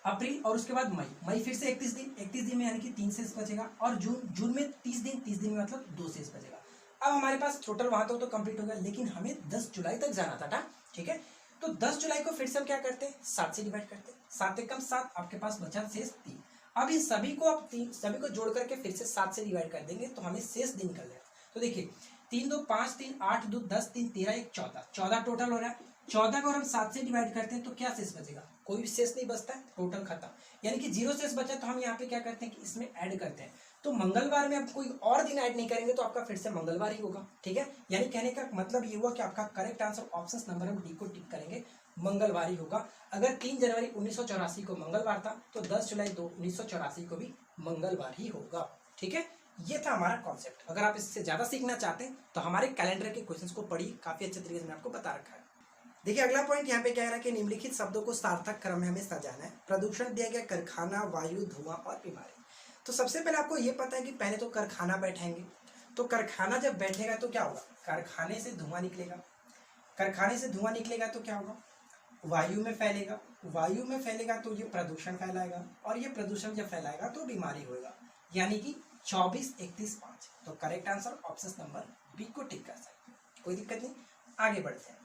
अप्रैल और उसके बाद मई, मई फिर से 31 दिन, 31 दिन में यानी कि 3 शेष बचेगा। और जून, जून में 30 दिन, 30 दिन में मतलब 2 शेष बचेगा। अब हमारे पास टोटल वहां तो कंप्लीट हो गया, लेकिन हमें 10 जुलाई तक जाना था, ठीक है। तो 10 जुलाई को फिर से हम क्या करते हैं, 7 से डिवाइड करते हैं, 7 एकम 7, आपके पास बचा शेष 3। अब इन सभी को आप सभी को जोड़ करके फिर से 7 से डिवाइड कर देंगे तो हमें शेष दिन निकल जाएगा। तो देखिए, 3 2 5 3 8 2 10 3 13 1 14, 14 टोटल हो रहा है। 14 को हम 7 से डिवाइड करते हैं तो क्या शेष बचेगा, कोई भी शेष नहीं बचता है, टोटल खत्म, यानी कि 0 शेष बचा। तो हम यहाँ पे क्या करते हैं कि इसमें ऐड करते हैं। तो मंगलवार में आप कोई और दिन ऐड नहीं करेंगे तो आपका फिर से मंगलवार ही होगा, ठीक है। यानी कहने का मतलब ये हुआ कि आपका करेक्ट आंसर ऑप्शन नंबर हम डी को टिक करेंगे, मंगलवार ही होगा। अगर 3 जनवरी 1984 को मंगलवार था तो 10 जुलाई 1984 को भी मंगलवार ही होगा, ठीक है। ये था हमारा कॉन्सेप्ट। अगर आप इससे ज्यादा सीखना चाहते हैं तो हमारे कैलेंडर के क्वेश्चंस को पढ़िए, काफी अच्छे तरीके से मैंने आपको बता रखा है। देखिए, अगला पॉइंट यहाँ पे क्या है कि निम्नलिखित शब्दों को सार्थक क्रम में हमें सजाना है। प्रदूषण दिया गया कारखाना, वायु, धुआं और बीमारी। तो सबसे पहले आपको ये पता है कि पहले तो कारखाना बैठेंगे। तो कारखाना जब बैठेगा तो क्या होगा, कारखाने से धुआं निकलेगा। कारखाने से धुआं निकलेगा तो क्या होगा, वायु में फैलेगा। वायु में फैलेगा तो ये प्रदूषण फैलाएगा, और ये प्रदूषण जब फैलाएगा तो बीमारी होगा, यानी कि 24 31 5। तो correct answer option number B को टिक कर सकते हैं, कोई दिक्कत नहीं। आगे बढ़ते हैं।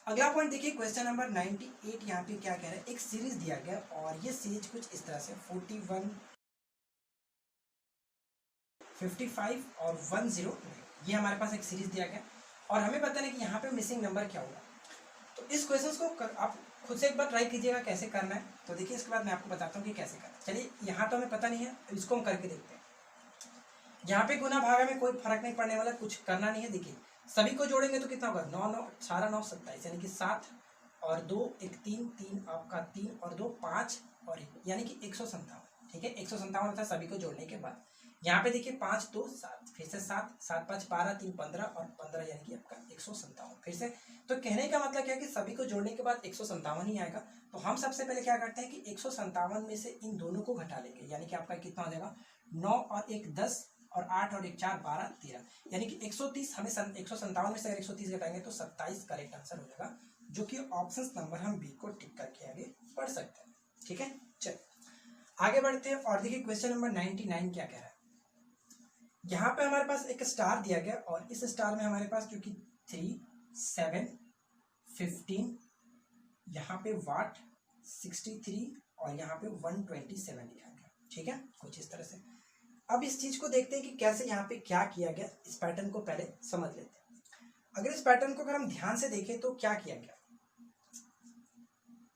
अगला पॉइंट देखिए, क्वेश्चन नंबर 98 यहाँ पे क्या कह रहा है। एक सीरीज दिया गया और ये सीरीज कुछ इस तरह से 41 55 और 109, ये हमारे पास एक सीरीज दिया गया और हमें पता नहीं कि यहाँ पे मिसिंग नंबर क्या होगा। तो इस क्वेश्चन को आप खुद से एक बार ट्राई कीजिएगा कैसे करना है। तो देखिए, इसके बाद मैं आपको बताता हूँ कि कैसे करना है। चलिए, यहाँ तो हमें पता नहीं है, इसको हम करके देखते हैं। यहाँ पे गुना भागा में कोई फर्क नहीं पड़ने वाला, कुछ करना नहीं है। देखिए, सभी को जोड़ेंगे तो कितना होगा, 9 9 18 9 27, यानी कि 7 और 2 1 3 3 आपका 3 और 2 5 और 1, यानी कि 157, ठीक है। 157 होता है सभी को जोड़ने के बाद। यहाँ पे देखिए 5 2 7, फिर से 7 7 5 12 3 15 और 15, यानी कि आपका 157 फिर से। तो कहने का मतलब क्या है कि सभी को जोड़ने के बाद 157 ही आएगा। तो हम सबसे पहले क्या करते हैं कि 157 में से इन दोनों को घटा लेंगे, यानी कि आपका कितना हो जाएगा, 9 और 1 10 और 8 और 1 4 12 13, यानी कि 130। हमें 157 में से अगर 130 घटाएंगे तो 27 करेक्ट आंसर हो जाएगा, जो कि ऑप्शन नंबर हम बी को टिक करके आगे बढ़ सकते हैं, ठीक है। चलिए आगे बढ़ते हैं और देखिए क्वेश्चन नंबर 99 क्या कह रहा है। यहाँ पे हमारे पास एक स्टार दिया गया और इस स्टार में हमारे पास जो कि 3 7 15, यहाँ पे वाट 63 और यहाँ पे 127 लिखा गया, ठीक है, कुछ इस तरह से। अब इस चीज को देखते हैं कि कैसे यहाँ पे क्या किया गया। इस पैटर्न को पहले समझ लेते हैं। अगर इस पैटर्न को अगर हम ध्यान से देखें तो क्या किया गया,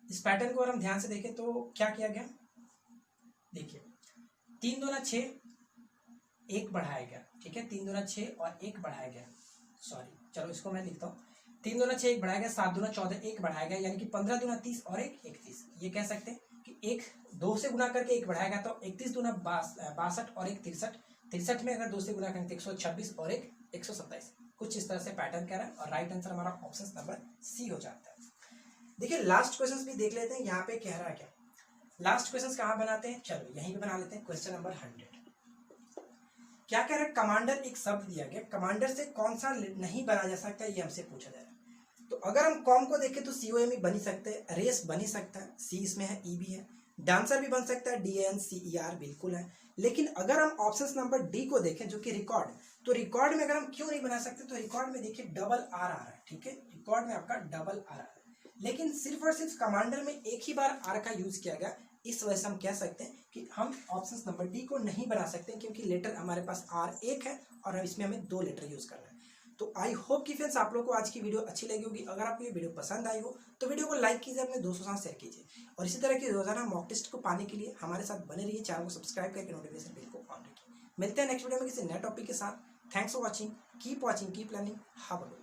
इस पैटर्न को अगर हम ध्यान से देखें तो क्या किया गया। देखिए, 3 दूना 6, 1 बढ़ाया गया, ठीक है, 3 दूना 6 और 1 बढ़ाया गया, सॉरी चलो इसको मैं लिखता हूँ। 3 दूना 6 1 बढ़ाया गया, 7 दूना 14 1 बढ़ाया गया, यानी कि 15 दूना 30 और 1 31। ये कह सकते हैं कि 1 2 से गुना करके 1 बढ़ाएगा तो 31 दूना 62 और 1 63, 63 में अगर 2 से गुना करें तो 126 और 1 127। कुछ इस तरह से पैटर्न कह रहा है और राइट आंसर हमारा ऑप्शन नंबर सी हो जाता है। देखिए, लास्ट क्वेश्चन भी देख लेते हैं। यहाँ पे कह रहा है क्या, लास्ट क्वेश्चन कहाँ बनाते हैं, चलो यहीं पे बना लेते हैं। क्वेश्चन नंबर 100 क्या कह रहा है, कमांडर एक शब्द दिया गया, कमांडर से कौन सा नहीं बना जा सकता, ये हमसे पूछा जा रहा है। तो अगर हम कॉम को देखें तो COME बन ही सकते हैं, रेस बन ही सकता है, C इसमें है, E भी है, डांसर भी बन सकता है, DANCER बिल्कुल है। लेकिन अगर हम ऑप्शन नंबर D को देखें जो कि रिकॉर्ड, तो रिकॉर्ड में अगर हम क्यों नहीं बना सकते, तो रिकॉर्ड में देखिए डबल R आ रहा है, ठीक है, रिकॉर्ड में आपका डबल R आ रहा है, लेकिन सिर्फ और सिर्फ कमांडर में एक ही बार R का यूज किया गया, इस वजह से हम कह सकते हैं कि हम ऑप्शन नंबर D को नहीं बना सकते, क्योंकि लेटर हमारे पास R एक है और इसमें हमें 2 लेटर यूज करना है। तो आई होप कि फ्रेंड्स आप लोग को आज की वीडियो अच्छी लगी होगी। अगर आपको ये वीडियो पसंद आई हो तो वीडियो को लाइक कीजिए, अपने दोस्तों के साथ शेयर कीजिए, और इसी तरह की रोजाना मॉक टेस्ट को पाने के लिए हमारे साथ बने रहिए, चैनल को सब्सक्राइब करके नोटिफिकेशन बेल को ऑन रखिए। मिलते हैं नेक्स्ट वीडियो में किसी नए टॉपिक के साथ। Thanks for watching, keep learning, have a good day.